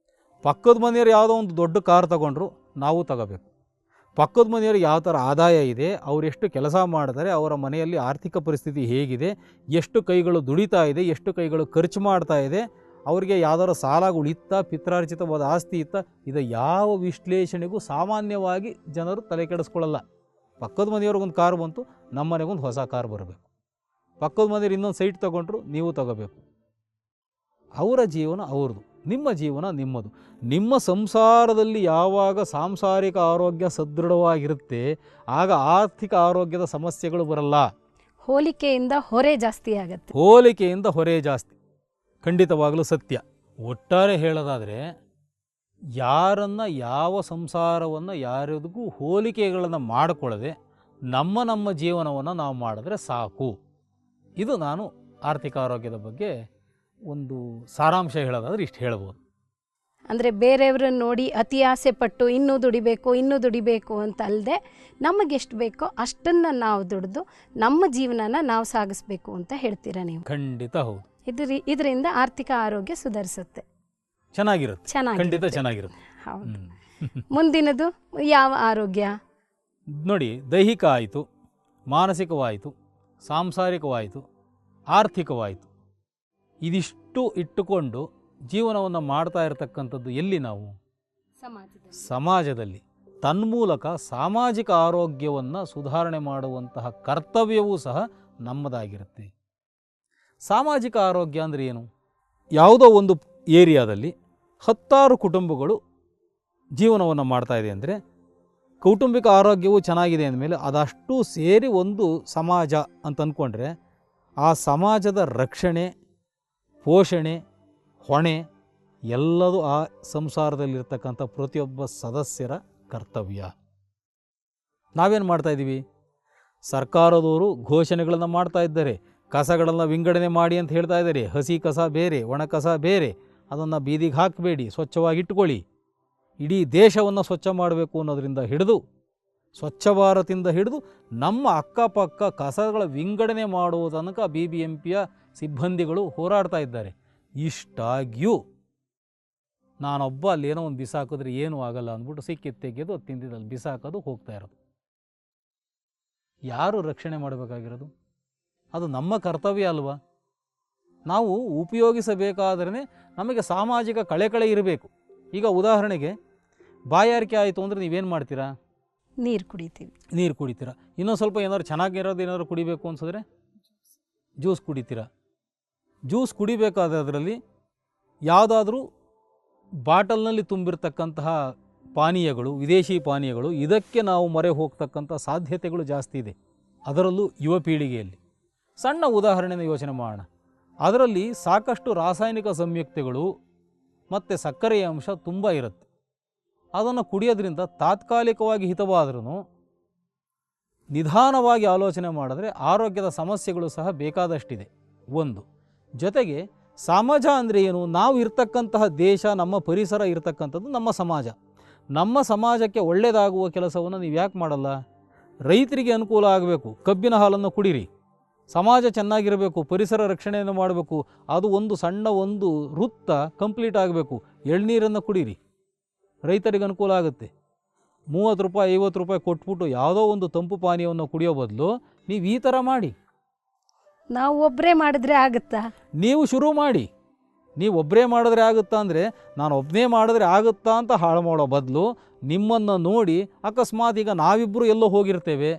ಪಕ್ಕದ ಮನೆಯವರು ಯಾವುದೋ ಒಂದು ದೊಡ್ಡ ಕಾರ್ ತಗೊಂಡ್ರು, ನಾವು ತಗೋಬೇಕು. ಪಕ್ಕದ ಮನೆಯವ್ರಿಗೆ ಯಾವ ಥರ ಆದಾಯ ಇದೆ, ಅವರೆಷ್ಟು ಕೆಲಸ ಮಾಡ್ತಾರೆ, ಅವರ ಮನೆಯಲ್ಲಿ ಆರ್ಥಿಕ ಪರಿಸ್ಥಿತಿ ಹೇಗಿದೆ, ಎಷ್ಟು ಕೈಗಳು ದುಡಿತಾ ಇದೆ, ಎಷ್ಟು ಕೈಗಳು ಖರ್ಚು ಮಾಡ್ತಾ ಇದೆ, ಅವರಿಗೆ ಯಾವ್ದಾದ್ರು ಸಾಲಗಳು ಇತ್ತ, ಪಿತ್ರಾರ್ಜಿತವಾದ ಆಸ್ತಿ ಇತ್ತ, ಇದು ಯಾವ ವಿಶ್ಲೇಷಣೆಗೂ ಸಾಮಾನ್ಯವಾಗಿ ಜನರು ತಲೆ ಕೆಡಿಸ್ಕೊಳ್ಳಲ್ಲ. ಪಕ್ಕದ ಮನೆಯವ್ರಿಗೊಂದು ಕಾರು ಬಂತು, ನಮ್ಮ ಮನೆಗೊಂದು ಹೊಸ ಕಾರ್ ಬರಬೇಕು. ಪಕ್ಕದ ಮನೆಯವ್ರು ಇನ್ನೊಂದು ಸೈಟ್ ತೊಗೊಂಡ್ರು, ನೀವು ತಗೋಬೇಕು. ಅವರ ಜೀವನ ಅವ್ರದ್ದು, ನಿಮ್ಮ ಜೀವನ ನಿಮ್ಮದು. ನಿಮ್ಮ ಸಂಸಾರದಲ್ಲಿ ಯಾವಾಗ ಸಾಂಸಾರಿಕ ಆರೋಗ್ಯ ಸದೃಢವಾಗಿರುತ್ತೆ ಆಗ ಆರ್ಥಿಕ ಆರೋಗ್ಯದ ಸಮಸ್ಯೆಗಳು ಬರಲ್ಲ. ಹೋಲಿಕೆಯಿಂದ ಹೊರೆ ಜಾಸ್ತಿ ಆಗುತ್ತೆ. ಹೋಲಿಕೆಯಿಂದ ಹೊರೆ ಜಾಸ್ತಿ, ಖಂಡಿತವಾಗಲೂ ಸತ್ಯ. ಒಟ್ಟಾರೆ ಹೇಳೋದಾದರೆ ಯಾರನ್ನು, ಯಾವ ಸಂಸಾರವನ್ನು ಯಾರಿಗೂ ಹೋಲಿಕೆಗಳನ್ನು ಮಾಡಿಕೊಳ್ಳದೆ ನಮ್ಮ ಜೀವನವನ್ನು ನಾವು ಮಾಡಿದ್ರೆ ಸಾಕು. ಇದು ನಾನು ಆರ್ಥಿಕ ಆರೋಗ್ಯದ ಬಗ್ಗೆ ಒಂದು ಸಾರಾಂಶ ಹೇಳೋದಾದ್ರೆ ಇಷ್ಟು ಹೇಳ್ಬೋದು. ಅಂದರೆ ಬೇರೆಯವ್ರನ್ನ ನೋಡಿ ಅತಿ ಆಸೆ ಪಟ್ಟು ಇನ್ನೂ ದುಡಿಬೇಕು ಅಂತ ಅಲ್ಲದೆ ನಮಗೆಷ್ಟು ಬೇಕೋ ಅಷ್ಟನ್ನು ನಾವು ದುಡಿದು ನಮ್ಮ ಜೀವನನ ನಾವು ಸಾಗಿಸ್ಬೇಕು ಅಂತ ಹೇಳ್ತೀರಾ ನೀವು? ಖಂಡಿತ ಹೌದು. ಇದರಿಂದ ಆರ್ಥಿಕ ಆರೋಗ್ಯ ಸುಧಾರಿಸುತ್ತೆ, ಚೆನ್ನಾಗಿರುತ್ತೆ, ಖಂಡಿತ ಚೆನ್ನಾಗಿರುತ್ತೆ. ಹೌದು. ಮುಂದಿನದು ಯಾವ ಆರೋಗ್ಯ? ನೋಡಿ, ದೈಹಿಕ ಆಯಿತು, ಮಾನಸಿಕವಾಯಿತು, ಸಾಂಸಾರಿಕವಾಯಿತು, ಆರ್ಥಿಕವಾಯಿತು. ಇದಿಷ್ಟು ಇಟ್ಟುಕೊಂಡು ಜೀವನವನ್ನು ಮಾಡ್ತಾ ಇರತಕ್ಕಂಥದ್ದು ಎಲ್ಲಿ ನಾವು? ಸಮಾಜದಲ್ಲಿ. ತನ್ಮೂಲಕ ಸಾಮಾಜಿಕ ಆರೋಗ್ಯವನ್ನು ಸುಧಾರಣೆ ಮಾಡುವಂತಹ ಕರ್ತವ್ಯವೂ ಸಹ ನಮ್ಮದಾಗಿರುತ್ತೆ. ಸಾಮಾಜಿಕ ಆರೋಗ್ಯ ಅಂದರೆ ಏನು? ಯಾವುದೋ ಒಂದು ಏರಿಯಾದಲ್ಲಿ 10 ಕುಟುಂಬಗಳು ಜೀವನವನ್ನು ಮಾಡ್ತಾ ಇದೆ ಅಂದರೆ ಕೌಟುಂಬಿಕ ಆರೋಗ್ಯವು ಚೆನ್ನಾಗಿದೆ ಅಂದಮೇಲೆ ಅದಷ್ಟು ಸೇರಿ ಒಂದು ಸಮಾಜ ಅಂತ ಅಂದ್ಕೊಂಡ್ರೆ ಆ ಸಮಾಜದ ರಕ್ಷಣೆ, ಪೋಷಣೆ, ಹೊಣೆ ಎಲ್ಲದೂ ಆ ಸಂಸಾರದಲ್ಲಿರ್ತಕ್ಕಂಥ ಪ್ರತಿಯೊಬ್ಬ ಸದಸ್ಯರ ಕರ್ತವ್ಯ. ನಾವೇನು ಮಾಡ್ತಾಯಿದ್ದೀವಿ? ಸರ್ಕಾರದವರು ಘೋಷಣೆಗಳನ್ನು ಮಾಡ್ತಾ ಇದ್ದಾರೆ, ಕಸಗಳನ್ನು ವಿಂಗಡಣೆ ಮಾಡಿ ಅಂತ ಹೇಳ್ತಾ ಇದ್ದಾರೆ. ಹಸಿ ಕಸ ಬೇರೆ, ಒಣ ಕಸ ಬೇರೆ, ಅದನ್ನು ಬೀದಿಗೆ ಹಾಕಬೇಡಿ, ಸ್ವಚ್ಛವಾಗಿ ಇಟ್ಕೊಳ್ಳಿ. ಇಡೀ ದೇಶವನ್ನು ಸ್ವಚ್ಛ ಮಾಡಬೇಕು ಅನ್ನೋದರಿಂದ ಹಿಡಿದು, ಸ್ವಚ್ಛ ಭಾರತದಿಂದ ಹಿಡಿದು ನಮ್ಮ ಅಕ್ಕಪಕ್ಕ ಕಸಗಳ ವಿಂಗಡಣೆ ಮಾಡುವ ತನಕ BBMPಯ ಸಿಬ್ಬಂದಿಗಳು ಹೋರಾಡ್ತಾ ಇದ್ದಾರೆ. ಇಷ್ಟಾಗಿಯೂ ನಾನೊಬ್ಬ ಅಲ್ಲೇನೋ ಒಂದು ಬಿಸಾಕಿದ್ರೆ ಏನೂ ಆಗಲ್ಲ ಅಂದ್ಬಿಟ್ಟು ಸಿಕ್ಕಿದ್ದು ತೆಗೆಯೋದು, ಅದು ತಿಂದಿದ್ದಲ್ಲಿ ಬಿಸಾಕೋದು, ಹೋಗ್ತಾ ಇರೋದು. ಯಾರು ರಕ್ಷಣೆ ಮಾಡಬೇಕಾಗಿರೋದು? ಅದು ನಮ್ಮ ಕರ್ತವ್ಯ ಅಲ್ವಾ? ನಾವು ಉಪಯೋಗಿಸಬೇಕಾದ್ರೆ ನಮಗೆ ಸಾಮಾಜಿಕ ಕಳೆ ಇರಬೇಕು. ಈಗ ಉದಾಹರಣೆಗೆ ಬಾಯಾರಿಕೆ ಆಯಿತು ಅಂದರೆ ನೀವೇನು ಮಾಡ್ತೀರಾ? ನೀರು ಕುಡಿತೀವಿ. ನೀರು ಕುಡಿತೀರಾ. ಇನ್ನೊಂದು ಸ್ವಲ್ಪ ಏನಾದ್ರು ಚೆನ್ನಾಗಿರೋದು ಏನಾದ್ರು ಕುಡಿಬೇಕು ಅನ್ಸಿದ್ರೆ ಜ್ಯೂಸ್ ಕುಡಿತೀರಾ. ಜ್ಯೂಸ್ ಕುಡಿಬೇಕಾದ್ರೆ ಅದರಲ್ಲಿ ಯಾವುದಾದ್ರೂ ಬಾಟಲ್ನಲ್ಲಿ ತುಂಬಿರ್ತಕ್ಕಂತಹ ಪಾನೀಯಗಳು, ವಿದೇಶಿ ಪಾನೀಯಗಳು, ಇದಕ್ಕೆ ನಾವು ಮೊರೆ ಹೋಗ್ತಕ್ಕಂಥ ಸಾಧ್ಯತೆಗಳು ಜಾಸ್ತಿ ಇದೆ. ಅದರಲ್ಲೂ ಯುವ ಪೀಳಿಗೆಯಲ್ಲಿ. ಸಣ್ಣ ಉದಾಹರಣೆನ ಯೋಚನೆ ಮಾಡೋಣ. ಅದರಲ್ಲಿ ಸಾಕಷ್ಟು ರಾಸಾಯನಿಕ ಸಂಯುಕ್ತಗಳು ಮತ್ತು ಸಕ್ಕರೆಯ ಅಂಶ ತುಂಬ ಇರುತ್ತೆ. ಅದನ್ನು ಕುಡಿಯೋದ್ರಿಂದ ತಾತ್ಕಾಲಿಕವಾಗಿ ಹಿತವಾದ್ರೂ ನಿಧಾನವಾಗಿ ಆಲೋಚನೆ ಮಾಡಿದ್ರೆ ಆರೋಗ್ಯದ ಸಮಸ್ಯೆಗಳು ಸಹ ಬೇಕಾದಷ್ಟಿದೆ. ಒಂದು ಜೊತೆಗೆ ಸಮಾಜ ಅಂದರೆ ಏನು? ನಾವು ಇರ್ತಕ್ಕಂತಹ ದೇಶ, ನಮ್ಮ ಪರಿಸರ ಇರ್ತಕ್ಕಂಥದ್ದು ನಮ್ಮ ಸಮಾಜ. ನಮ್ಮ ಸಮಾಜಕ್ಕೆ ಒಳ್ಳೆಯದಾಗುವ ಕೆಲಸವನ್ನು ನೀವು ಯಾಕೆ ಮಾಡಲ್ಲ? ರೈತರಿಗೆ ಅನುಕೂಲ ಆಗಬೇಕು, ಕಬ್ಬಿನ ಹಾಲನ್ನು ಕುಡೀರಿ. ಸಮಾಜ ಚೆನ್ನಾಗಿರಬೇಕು, ಪರಿಸರ ರಕ್ಷಣೆಯನ್ನು ಮಾಡಬೇಕು, ಅದು ಒಂದು ಸಣ್ಣ ಒಂದು ವೃತ್ತ ಕಂಪ್ಲೀಟ್ ಆಗಬೇಕು. ಎಳ್ನೀರನ್ನು ಕುಡೀರಿ, ರೈತರಿಗೆ ಅನುಕೂಲ ಆಗುತ್ತೆ. 30 ರೂಪಾಯಿ 50 ರೂಪಾಯಿ ಕೊಟ್ಬಿಟ್ಟು ಯಾವುದೋ ಒಂದು ತಂಪು ಪಾನೀಯವನ್ನು ಕುಡಿಯೋ ಬದಲು ನೀವು ಈ ಥರ ಮಾಡಿ. ನಾವು ಒಬ್ಬರೇ ಮಾಡಿದ್ರೆ ಆಗುತ್ತಾ? ನೀವು ಶುರು ಮಾಡಿ. ನೀವು ಒಬ್ಬರೇ ಮಾಡಿದ್ರೆ ಆಗುತ್ತಾ ಅಂದರೆ, ನಾನು ಒಬ್ಬನೇ ಮಾಡಿದ್ರೆ ಆಗುತ್ತಾ ಅಂತ ಹಾಳು ಮಾಡೋ ಬದಲು ನಿಮ್ಮನ್ನು ನೋಡಿ ಅಕಸ್ಮಾತ್ ಈಗ ನಾವಿಬ್ಬರು ಎಲ್ಲೋ ಹೋಗಿರ್ತೇವೆ,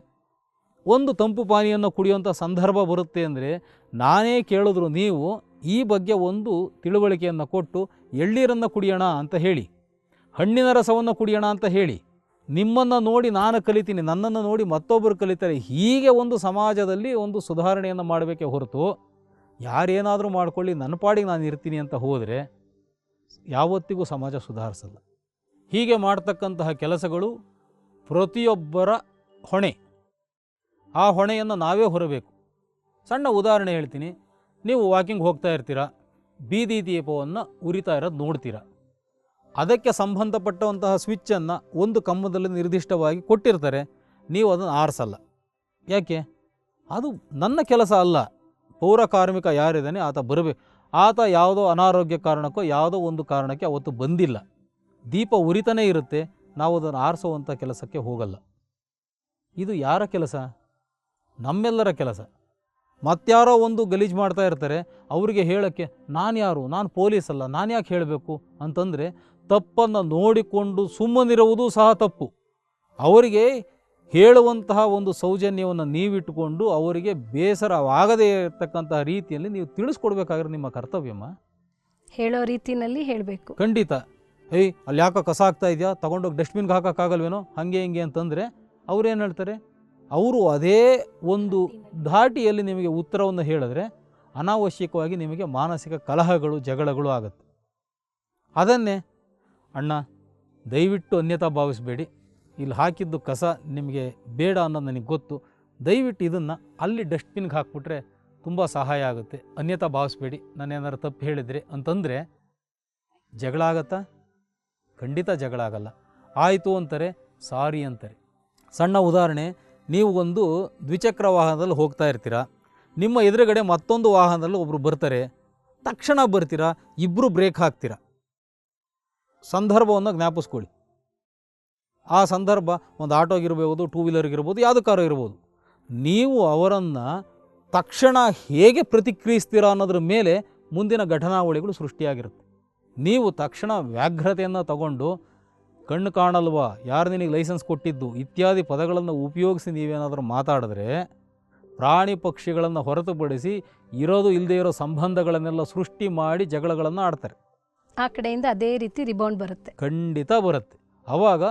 ಒಂದು ತಂಪು ಪಾನೀಯನ್ನು ಕುಡಿಯುವಂಥ ಸಂದರ್ಭ ಬರುತ್ತೆ ಅಂದರೆ ನಾನೇ ಕೇಳಿದ್ರು ನೀವು ಈ ಬಗ್ಗೆ ಒಂದು ತಿಳುವಳಿಕೆಯನ್ನು ಕೊಟ್ಟು ಎಳ್ನೀರನ್ನು ಕುಡಿಯೋಣ ಅಂತ ಹೇಳಿ, ಹಣ್ಣಿನ ರಸವನ್ನು ಕುಡಿಯೋಣ ಅಂತ ಹೇಳಿ. ನಿಮ್ಮನ್ನು ನೋಡಿ ನಾನು ಕಲಿತೀನಿ, ನನ್ನನ್ನು ನೋಡಿ ಮತ್ತೊಬ್ಬರು ಕಲಿತಾರೆ. ಹೀಗೆ ಒಂದು ಸಮಾಜದಲ್ಲಿ ಒಂದು ಸುಧಾರಣೆಯನ್ನು ಮಾಡಬೇಕೇ ಹೊರತು ಯಾರೇನಾದರೂ ಮಾಡ್ಕೊಳ್ಳಿ ನನ್ನ ಪಾಡಿಗೆ ನಾನು ಇರ್ತೀನಿ ಅಂತ ಹೋದರೆ ಯಾವತ್ತಿಗೂ ಸಮಾಜ ಸುಧಾರಿಸಲ್ಲ. ಹೀಗೆ ಮಾಡ್ತಕ್ಕಂತಹ ಕೆಲಸಗಳು ಪ್ರತಿಯೊಬ್ಬರ ಹೊಣೆ. ಆ ಹೊಣೆಯನ್ನು ನಾವೇ ಹೊರಬೇಕು. ಸಣ್ಣ ಉದಾಹರಣೆ ಹೇಳ್ತೀನಿ. ನೀವು ವಾಕಿಂಗ್ ಹೋಗ್ತಾ ಇರ್ತೀರ, ಬೀದಿ ದೀಪವನ್ನು ಉರಿತಾ ಇರೋದು ನೋಡ್ತೀರ. ಅದಕ್ಕೆ ಸಂಬಂಧಪಟ್ಟಂತಹ ಸ್ವಿಚ್ಚನ್ನು ಒಂದು ಕಂಬದಲ್ಲಿ ನಿರ್ದಿಷ್ಟವಾಗಿ ಕೊಟ್ಟಿರ್ತಾರೆ, ನೀವು ಅದನ್ನು ಆರಿಸಲ್ಲ. ಯಾಕೆ? ಅದು ನನ್ನ ಕೆಲಸ ಅಲ್ಲ. ಪೌರ ಕಾರ್ಮಿಕ ಯಾರಿದ್ದಾನೆ ಆತ ಬರಬೇಕು. ಆತ ಯಾವುದೋ ಅನಾರೋಗ್ಯ ಕಾರಣಕ್ಕೋ ಯಾವುದೋ ಒಂದು ಕಾರಣಕ್ಕೆ ಅವತ್ತು ಬಂದಿಲ್ಲ. ದೀಪ ಉರಿತಾನೇ ಇರುತ್ತೆ, ನಾವು ಅದನ್ನು ಆರಿಸುವಂಥ ಕೆಲಸಕ್ಕೆ ಹೋಗಲ್ಲ. ಇದು ಯಾರ ಕೆಲಸ? ನಮ್ಮೆಲ್ಲರ ಕೆಲಸ. ಮತ್ತಾರೋ ಒಂದು ಗಲೀಜು ಮಾಡ್ತಾ ಇರ್ತಾರೆ, ಅವರಿಗೆ ಹೇಳೋಕ್ಕೆ ನಾನು ಯಾರು, ನಾನು ಪೊಲೀಸ್ ಅಲ್ಲ, ನಾನು ಯಾಕೆ ಹೇಳಬೇಕು ಅಂತಂದರೆ ತಪ್ಪನ್ನು ನೋಡಿಕೊಂಡು ಸುಮ್ಮನಿರುವುದು ಸಹ ತಪ್ಪು. ಅವರಿಗೆ ಹೇಳುವಂತಹ ಒಂದು ಸೌಜನ್ಯವನ್ನು ನೀವಿಟ್ಟುಕೊಂಡು ಅವರಿಗೆ ಬೇಸರವಾಗದೇ ಇರತಕ್ಕಂತಹ ರೀತಿಯಲ್ಲಿ ನೀವು ತಿಳಿಸ್ಕೊಡ್ಬೇಕಾದ್ರೆ ನಿಮ್ಮ ಕರ್ತವ್ಯಮ್ಮ. ಹೇಳೋ ರೀತಿಯಲ್ಲಿ ಹೇಳಬೇಕು. ಖಂಡಿತ. ಅಲ್ಲಿ ಯಾಕೋ ಕಸ ಆಗ್ತಾ ಇದೆಯಾ, ತೊಗೊಂಡೋಗಿ ಡಸ್ಟ್ಬಿನ್ಗೆ ಹಾಕೋಕ್ಕಾಗಲ್ವೇನೋ, ಹಾಗೆ ಹಿಂಗೆ ಅಂತಂದರೆ ಅವ್ರೇನು ಹೇಳ್ತಾರೆ? ಅವರು ಅದೇ ಒಂದು ಧಾಟಿಯಲ್ಲಿ ನಿಮಗೆ ಉತ್ತರವನ್ನು ಹೇಳಿದ್ರೆ ಅನಾವಶ್ಯಕವಾಗಿ ನಿಮಗೆ ಮಾನಸಿಕ ಕಲಹಗಳು, ಜಗಳಗಳು ಆಗುತ್ತೆ. ಅದನ್ನೇ ಅಣ್ಣ ದಯವಿಟ್ಟು ಅನ್ಯತಾ ಭಾವಿಸಬೇಡಿ, ಇಲ್ಲಿ ಹಾಕಿದ್ದು ಕಸ ನಿಮಗೆ ಬೇಡ ಅನ್ನೋದು ನನಗೆ ಗೊತ್ತು, ದಯವಿಟ್ಟು ಇದನ್ನು ಅಲ್ಲಿ ಡಸ್ಟ್ಬಿನ್ಗೆ ಹಾಕ್ಬಿಟ್ರೆ ತುಂಬ ಸಹಾಯ ಆಗುತ್ತೆ, ಅನ್ಯತಾ ಭಾವಿಸ್ಬೇಡಿ, ನಾನೇನಾದ್ರು ತಪ್ಪು ಹೇಳಿದರೆ ಅಂತಂದರೆ ಜಗಳ ಆಗತ್ತಾ? ಖಂಡಿತ ಜಗಳ ಆಗಲ್ಲ. ಆಯಿತು ಅಂತಾರೆ, ಸಾರಿ ಅಂತಾರೆ. ಸಣ್ಣ ಉದಾಹರಣೆ, ನೀವು ಒಂದು ದ್ವಿಚಕ್ರ ವಾಹನದಲ್ಲಿ ಹೋಗ್ತಾ ಇರ್ತೀರ, ನಿಮ್ಮ ಎದುರುಗಡೆ ಮತ್ತೊಂದು ವಾಹನದಲ್ಲಿ ಒಬ್ಬರು ಬರ್ತಾರೆ, ತಕ್ಷಣ ಬರ್ತೀರಾ, ಇಬ್ಬರು ಬ್ರೇಕ್ ಹಾಕ್ತೀರ. ಸಂದರ್ಭವನ್ನು ಜ್ಞಾಪಿಸ್ಕೊಳ್ಳಿ. ಆ ಸಂದರ್ಭ ಒಂದು ಆಟೋಗಿರ್ಬೋದು, ಟೂ ವೀಲರ್ಗಿರ್ಬೋದು, ಯಾವುದೋ ಕಾರು ಇರ್ಬೋದು. ನೀವು ಅವರನ್ನು ತಕ್ಷಣ ಹೇಗೆ ಪ್ರತಿಕ್ರಿಯಿಸ್ತೀರಾ ಅನ್ನೋದ್ರ ಮೇಲೆ ಮುಂದಿನ ಘಟನಾವಳಿಗಳು ಸೃಷ್ಟಿಯಾಗಿರುತ್ತೆ. ನೀವು ತಕ್ಷಣ ವ್ಯಾಘ್ರತೆಯನ್ನು ತಗೊಂಡು ಕಣ್ಣು ಕಾಣಲ್ವಾ, ಯಾರು ನಿನಗೆ ಲೈಸೆನ್ಸ್ ಕೊಟ್ಟಿದ್ದು ಇತ್ಯಾದಿ ಪದಗಳನ್ನು ಉಪಯೋಗಿಸಿ ನೀವೇನಾದರೂ ಮಾತಾಡಿದ್ರೆ ಪ್ರಾಣಿ ಪಕ್ಷಿಗಳನ್ನು ಹೊರತುಪಡಿಸಿ ಇರೋದು ಇಲ್ಲದೆ ಇರೋ ಸಂಬಂಧಗಳನ್ನೆಲ್ಲ ಸೃಷ್ಟಿ ಮಾಡಿ ಜಗಳಗಳನ್ನು ಆಡ್ತಾರೆ. ಆ ಕಡೆಯಿಂದ ಅದೇ ರೀತಿ ರಿಬೌಂಡ್ ಬರುತ್ತೆ. ಖಂಡಿತ ಬರುತ್ತೆ. ಆವಾಗ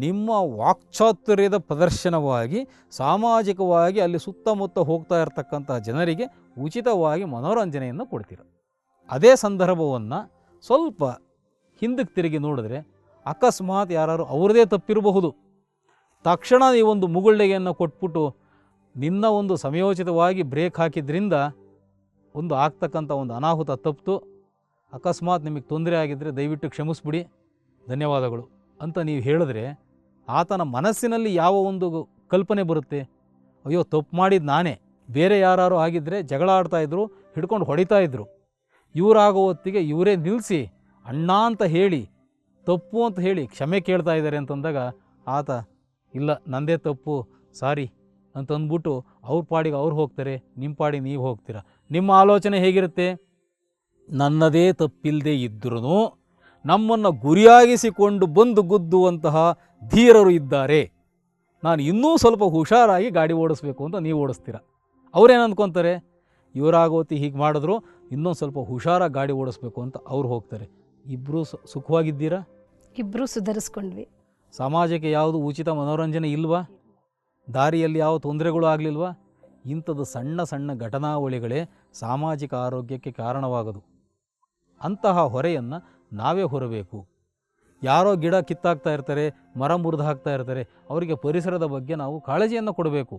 ನಿಮ್ಮ ವಾಕ್ಚಾತುರ್ಯದ ಪ್ರದರ್ಶನವಾಗಿ ಸಾಮಾಜಿಕವಾಗಿ ಅಲ್ಲಿ ಸುತ್ತಮುತ್ತ ಹೋಗ್ತಾ ಇರತಕ್ಕಂತಹ ಜನರಿಗೆ ಉಚಿತವಾಗಿ ಮನೋರಂಜನೆಯನ್ನು ಕೊಡ್ತೀರ. ಅದೇ ಸಂದರ್ಭವನ್ನು ಸ್ವಲ್ಪ ಹಿಂದಕ್ಕೆ ತಿರುಗಿ ನೋಡಿದ್ರೆ ಅಕಸ್ಮಾತ್ ಯಾರು ಅವ್ರದೇ ತಪ್ಪಿರಬಹುದು. ತಕ್ಷಣ ನೀವೊಂದು ಮುಗುಳ್ಳೆಗೆಯನ್ನು ಕೊಟ್ಬಿಟ್ಟು ನಿನ್ನ ಒಂದು ಸಮಯೋಚಿತವಾಗಿ ಬ್ರೇಕ್ ಹಾಕಿದ್ರಿಂದ ಒಂದು ಆಗ್ತಕ್ಕಂಥ ಒಂದು ಅನಾಹುತ ತಪ್ಪಿತು, ಅಕಸ್ಮಾತ್ ನಿಮಗೆ ತೊಂದರೆ ಆಗಿದ್ದರೆ ದಯವಿಟ್ಟು ಕ್ಷಮಿಸ್ಬಿಡಿ, ಧನ್ಯವಾದಗಳು ಅಂತ ನೀವು ಹೇಳಿದ್ರೆ ಆತನ ಮನಸ್ಸಿನಲ್ಲಿ ಯಾವ ಒಂದು ಕಲ್ಪನೆ ಬರುತ್ತೆ, ಅಯ್ಯೋ ತಪ್ಪು ಮಾಡಿದ್ದು ನಾನೇ, ಬೇರೆ ಯಾರು ಆಗಿದ್ದರೆ ಜಗಳ ಆಡ್ತಾಯಿದ್ರು, ಹಿಡ್ಕೊಂಡು ಹೊಡಿತಾಯಿದ್ರು, ಇವರಾಗೋ ಹೊತ್ತಿಗೆ ಇವರೇ ನಿಲ್ಲಿಸಿ ಅಣ್ಣ ಅಂತ ಹೇಳಿ ತಪ್ಪು ಅಂತ ಹೇಳಿ ಕ್ಷಮೆ ಕೇಳ್ತಾ ಇದ್ದಾರೆ ಅಂತಂದಾಗ ಆತ ಇಲ್ಲ ನಂದೇ ತಪ್ಪು ಸಾರಿ ಅಂತಂದ್ಬಿಟ್ಟು ಅವ್ರ ಪಾಡಿಗೆ ಅವ್ರು ಹೋಗ್ತಾರೆ, ನಿಮ್ಮ ಪಾಡಿಗೆ ನೀವು ಹೋಗ್ತೀರ. ನಿಮ್ಮ ಆಲೋಚನೆ ಹೇಗಿರುತ್ತೆ? ನನ್ನದೇ ತಪ್ಪಿಲ್ಲದೆ ಇದ್ದರೂ ನಮ್ಮನ್ನು ಗುರಿಯಾಗಿಸಿಕೊಂಡು ಬಂದು ಗುದ್ದುವಂತಹ ಧೀರರು ಇದ್ದಾರೆ, ನಾನು ಇನ್ನೂ ಸ್ವಲ್ಪ ಹುಷಾರಾಗಿ ಗಾಡಿ ಓಡಿಸ್ಬೇಕು ಅಂತ ನೀವು ಓಡಿಸ್ತೀರ. ಅವ್ರೇನು ಅಂದ್ಕೊತಾರೆ, ಇವರಾಗೋತಿ ಹೀಗೆ ಮಾಡಿದ್ರು ಇನ್ನೊಂದು ಸ್ವಲ್ಪ ಹುಷಾರಾಗಿ ಗಾಡಿ ಓಡಿಸ್ಬೇಕು ಅಂತ ಅವ್ರು ಹೋಗ್ತಾರೆ. ಇಬ್ಬರೂ ಸುಖವಾಗಿದ್ದೀರಾ? ಇಬ್ಬರೂ ಸುಧಾರಿಸ್ಕೊಂಡ್ವಿ. ಸಮಾಜಕ್ಕೆ ಯಾವುದು ಉಚಿತ ಮನೋರಂಜನೆ ಇಲ್ವಾ? ದಾರಿಯಲ್ಲಿ ಯಾವ ತೊಂದರೆಗಳು ಆಗಲಿಲ್ವಾ? ಇಂಥದ್ದು ಸಣ್ಣ ಸಣ್ಣ ಘಟನಾವಳಿಗಳೇ ಸಾಮಾಜಿಕ ಆರೋಗ್ಯಕ್ಕೆ ಕಾರಣವಾಗೋದು. ಅಂತಹ ಹೊರೆಯನ್ನು ನಾವೇ ಹೊರಬೇಕು. ಯಾರೋ ಗಿಡ ಕಿತ್ತಾಕ್ತಾ ಇರ್ತಾರೆ, ಮರ ಮುರಿದು ಹಾಕ್ತಾ ಇರ್ತಾರೆ, ಅವರಿಗೆ ಪರಿಸರದ ಬಗ್ಗೆ ನಾವು ಕಾಳಜಿಯನ್ನು ಕೊಡಬೇಕು.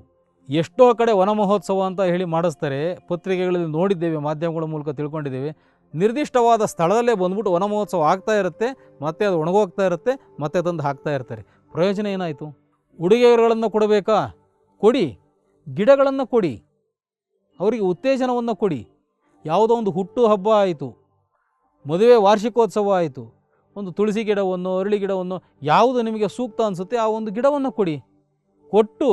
ಎಷ್ಟೋ ಕಡೆ ವನ ಮಹೋತ್ಸವ ಅಂತ ಹೇಳಿ ಮಾಡಿಸ್ತಾರೆ, ಪತ್ರಿಕೆಗಳಲ್ಲಿ ನೋಡಿದ್ದೇವೆ, ಮಾಧ್ಯಮಗಳ ಮೂಲಕ ತಿಳ್ಕೊಂಡಿದ್ದೇವೆ. ನಿರ್ದಿಷ್ಟವಾದ ಸ್ಥಳದಲ್ಲೇ ಬಂದ್ಬಿಟ್ಟು ವನ ಮಹೋತ್ಸವ ಆಗ್ತಾ ಇರುತ್ತೆ, ಮತ್ತೆ ಅದು ಒಣಗೋಗ್ತಾ ಇರುತ್ತೆ, ಮತ್ತೆ ತಂದು ಹಾಕ್ತಾ ಇರ್ತಾರೆ. ಪ್ರಯೋಜನ ಏನಾಯಿತು? ಉಡುಗೊರೆಗಳನ್ನು ಕೊಡಬೇಕಾ? ಕೊಡಿ, ಗಿಡಗಳನ್ನು ಕೊಡಿ, ಅವರಿಗೆ ಉತ್ತೇಜನವನ್ನು ಕೊಡಿ. ಯಾವುದೋ ಒಂದು ಹುಟ್ಟು ಹಬ್ಬ ಆಯಿತು, ಮದುವೆ ವಾರ್ಷಿಕೋತ್ಸವ ಆಯಿತು, ಒಂದು ತುಳಸಿ ಗಿಡವನ್ನು, ಅರಳಿ ಗಿಡವನ್ನು, ಯಾವುದು ನಿಮಗೆ ಸೂಕ್ತ ಅನಿಸುತ್ತೆ ಆ ಒಂದು ಗಿಡವನ್ನು ಕೊಡಿ. ಕೊಟ್ಟು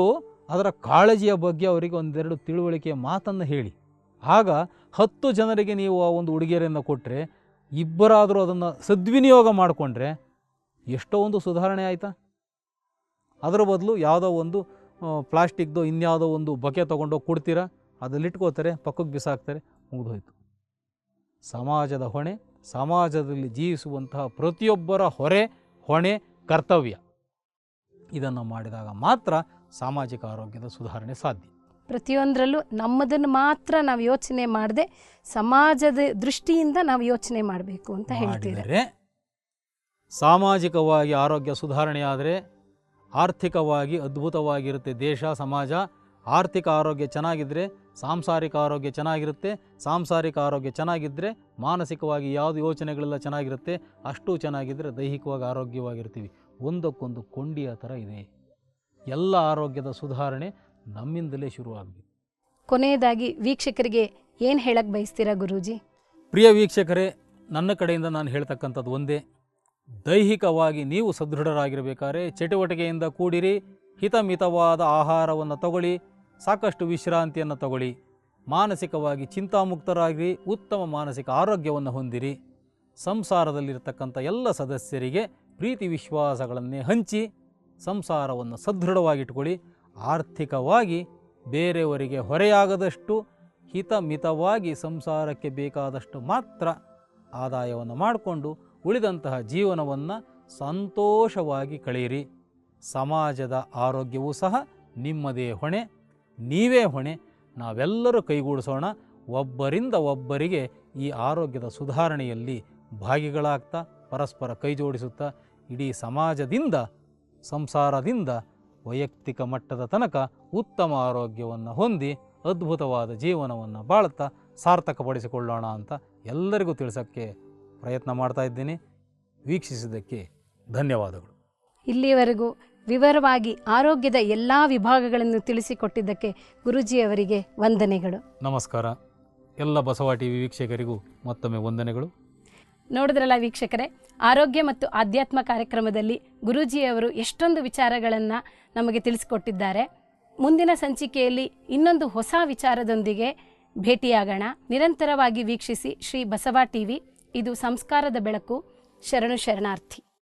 ಅದರ ಕಾಳಜಿಯ ಬಗ್ಗೆ ಅವರಿಗೆ ಒಂದೆರಡು ತಿಳುವಳಿಕೆಯ ಮಾತನ್ನು ಹೇಳಿ. ಆಗ 10 ಜನರಿಗೆ ನೀವು ಆ ಒಂದು ಉಡುಗೊರೆಯನ್ನು ಕೊಟ್ಟರೆ, ಇಬ್ಬರಾದರೂ ಅದನ್ನು ಸದ್ವಿನಿಯೋಗ ಮಾಡಿಕೊಂಡ್ರೆ ಎಷ್ಟೋ ಒಂದು ಸುಧಾರಣೆ ಆಯಿತಾ? ಅದರ ಬದಲು ಯಾವುದೋ ಒಂದು ಪ್ಲಾಸ್ಟಿಕ್ದು ಇನ್ಯಾವುದೋ ಒಂದು ಬಕೆ ತೊಗೊಂಡೋಗಿ ಕೊಡ್ತೀರಾ, ಅದಲ್ಲಿಟ್ಕೋತಾರೆ, ಪಕ್ಕಕ್ಕೆ ಬಿಸಾಕ್ತಾರೆ, ಮುಗಿದೋಯ್ತು. ಸಮಾಜದ ಹೊಣೆ, ಸಮಾಜದಲ್ಲಿ ಜೀವಿಸುವಂತಹ ಪ್ರತಿಯೊಬ್ಬರ ಹೊಣೆ, ಕರ್ತವ್ಯ. ಇದನ್ನು ಮಾಡಿದಾಗ ಮಾತ್ರ ಸಾಮಾಜಿಕ ಆರೋಗ್ಯದ ಸುಧಾರಣೆ ಸಾಧ್ಯ. ಪ್ರತಿಯೊಂದರಲ್ಲೂ ನಮ್ಮದನ್ನು ಮಾತ್ರ ನಾವು ಯೋಚನೆ ಮಾಡದೆ ಸಮಾಜದ ದೃಷ್ಟಿಯಿಂದ ನಾವು ಯೋಚನೆ ಮಾಡಬೇಕು ಅಂತ ಹೇಳ್ತಿದ್ದಾರೆ. ಸಾಮಾಜಿಕವಾಗಿ ಆರೋಗ್ಯ ಸುಧಾರಣೆಯಾದರೆ ಆರ್ಥಿಕವಾಗಿ ಅದ್ಭುತವಾಗಿರುತ್ತೆ ದೇಶ, ಸಮಾಜ. ಆರ್ಥಿಕ ಆರೋಗ್ಯ ಚೆನ್ನಾಗಿದ್ದರೆ ಸಾಂಸಾರಿಕ ಆರೋಗ್ಯ ಚೆನ್ನಾಗಿರುತ್ತೆ, ಸಾಂಸಾರಿಕ ಆರೋಗ್ಯ ಚೆನ್ನಾಗಿದ್ದರೆ ಮಾನಸಿಕವಾಗಿ ಯಾವುದು ಯೋಚನೆಗಳೆಲ್ಲ ಚೆನ್ನಾಗಿರುತ್ತೆ, ಅಷ್ಟು ಚೆನ್ನಾಗಿದ್ದರೆ ದೈಹಿಕವಾಗಿ ಆರೋಗ್ಯವಾಗಿರ್ತೀವಿ. ಒಂದಕ್ಕೊಂದು ಕೊಂಡಿಯ ಥರ ಇದೆ. ಎಲ್ಲ ಆರೋಗ್ಯದ ಸುಧಾರಣೆ ನಮ್ಮಿಂದಲೇ ಶುರುವಾಗಬೇಕು. ಕೊನೆಯದಾಗಿ ವೀಕ್ಷಕರಿಗೆ ಏನು ಹೇಳಕ್ಕೆ ಬಯಸ್ತೀರಾ ಗುರೂಜಿ? ಪ್ರಿಯ ವೀಕ್ಷಕರೇ, ನನ್ನ ಕಡೆಯಿಂದ ನಾನು ಹೇಳ್ತಕ್ಕಂಥದ್ದು ಒಂದೇ, ದೈಹಿಕವಾಗಿ ನೀವು ಸದೃಢರಾಗಿರಬೇಕಾದ್ರೆ ಚಟುವಟಿಕೆಯಿಂದ ಕೂಡಿರಿ, ಹಿತಮಿತವಾದ ಆಹಾರವನ್ನು ತಗೊಳ್ಳಿ, ಸಾಕಷ್ಟು ವಿಶ್ರಾಂತಿಯನ್ನು ತಗೊಳ್ಳಿ, ಮಾನಸಿಕವಾಗಿ ಚಿಂತಾಮುಕ್ತರಾಗಿರಿ, ಉತ್ತಮ ಮಾನಸಿಕ ಆರೋಗ್ಯವನ್ನು ಹೊಂದಿರಿ. ಸಂಸಾರದಲ್ಲಿರತಕ್ಕಂಥ ಎಲ್ಲ ಸದಸ್ಯರಿಗೆ ಪ್ರೀತಿ ವಿಶ್ವಾಸಗಳನ್ನೇ ಹಂಚಿ ಸಂಸಾರವನ್ನು ಸದೃಢವಾಗಿಟ್ಕೊಳ್ಳಿ. ಆರ್ಥಿಕವಾಗಿ ಬೇರೆಯವರಿಗೆ ಹೊರೆಯಾಗದಷ್ಟು ಹಿತಮಿತವಾಗಿ ಸಂಸಾರಕ್ಕೆ ಬೇಕಾದಷ್ಟು ಮಾತ್ರ ಆದಾಯವನ್ನು ಮಾಡಿಕೊಂಡು ಉಳಿದಂತಹ ಜೀವನವನ್ನು ಸಂತೋಷವಾಗಿ ಕಳೆಯಿರಿ. ಸಮಾಜದ ಆರೋಗ್ಯವೂ ಸಹ ನಿಮ್ಮದೇ ಹೊಣೆ, ನೀವೇ ಹೊಣೆ. ನಾವೆಲ್ಲರೂ ಕೈಗೂಡಿಸೋಣ. ಒಬ್ಬರಿಂದ ಒಬ್ಬರಿಗೆ ಈ ಆರೋಗ್ಯದ ಸುಧಾರಣೆಯಲ್ಲಿ ಭಾಗಿಗಳಾಗ್ತಾ ಪರಸ್ಪರ ಕೈ ಜೋಡಿಸುತ್ತಾ ಇಡೀ ಸಮಾಜದಿಂದ, ಸಂಸಾರದಿಂದ ವೈಯಕ್ತಿಕ ಮಟ್ಟದ ತನಕ ಉತ್ತಮ ಆರೋಗ್ಯವನ್ನು ಹೊಂದಿ ಅದ್ಭುತವಾದ ಜೀವನವನ್ನು ಬಾಳ್ತಾ ಸಾರ್ಥಕಪಡಿಸಿಕೊಳ್ಳೋಣ ಅಂತ ಎಲ್ಲರಿಗೂ ತಿಳಿಸೋಕ್ಕೆ ಪ್ರಯತ್ನ ಮಾಡ್ತಾ ಇದ್ದೀನಿ. ವೀಕ್ಷಿಸಿದ್ದಕ್ಕೆ ಧನ್ಯವಾದಗಳು. ಇಲ್ಲಿಯವರೆಗೂ ವಿವರವಾಗಿ ಆರೋಗ್ಯದ ಎಲ್ಲ ವಿಭಾಗಗಳನ್ನು ತಿಳಿಸಿಕೊಟ್ಟಿದ್ದಕ್ಕೆ ಗುರೂಜಿಯವರಿಗೆ ವಂದನೆಗಳು. ನಮಸ್ಕಾರ. ಎಲ್ಲ ಬಸವ ಟಿವಿ ವೀಕ್ಷಕರಿಗೂ ಮತ್ತೊಮ್ಮೆ ವಂದನೆಗಳು. ನೋಡಿದ್ರಲ್ಲ ವೀಕ್ಷಕರೇ, ಆರೋಗ್ಯ ಮತ್ತು ಆಧ್ಯಾತ್ಮ ಕಾರ್ಯಕ್ರಮದಲ್ಲಿ ಗುರೂಜಿಯವರು ಎಷ್ಟೊಂದು ವಿಚಾರಗಳನ್ನು ನಮಗೆ ತಿಳಿಸಿಕೊಟ್ಟಿದ್ದಾರೆ. ಮುಂದಿನ ಸಂಚಿಕೆಯಲ್ಲಿ ಇನ್ನೊಂದು ಹೊಸ ವಿಚಾರದೊಂದಿಗೆ ಭೇಟಿಯಾಗೋಣ. ನಿರಂತರವಾಗಿ ವೀಕ್ಷಿಸಿ ಶ್ರೀ ಬಸವ ಟಿವಿ. ಇದು ಸಂಸ್ಕಾರದ ಬೆಳಕು. ಶರಣು ಶರಣಾರ್ಥಿ.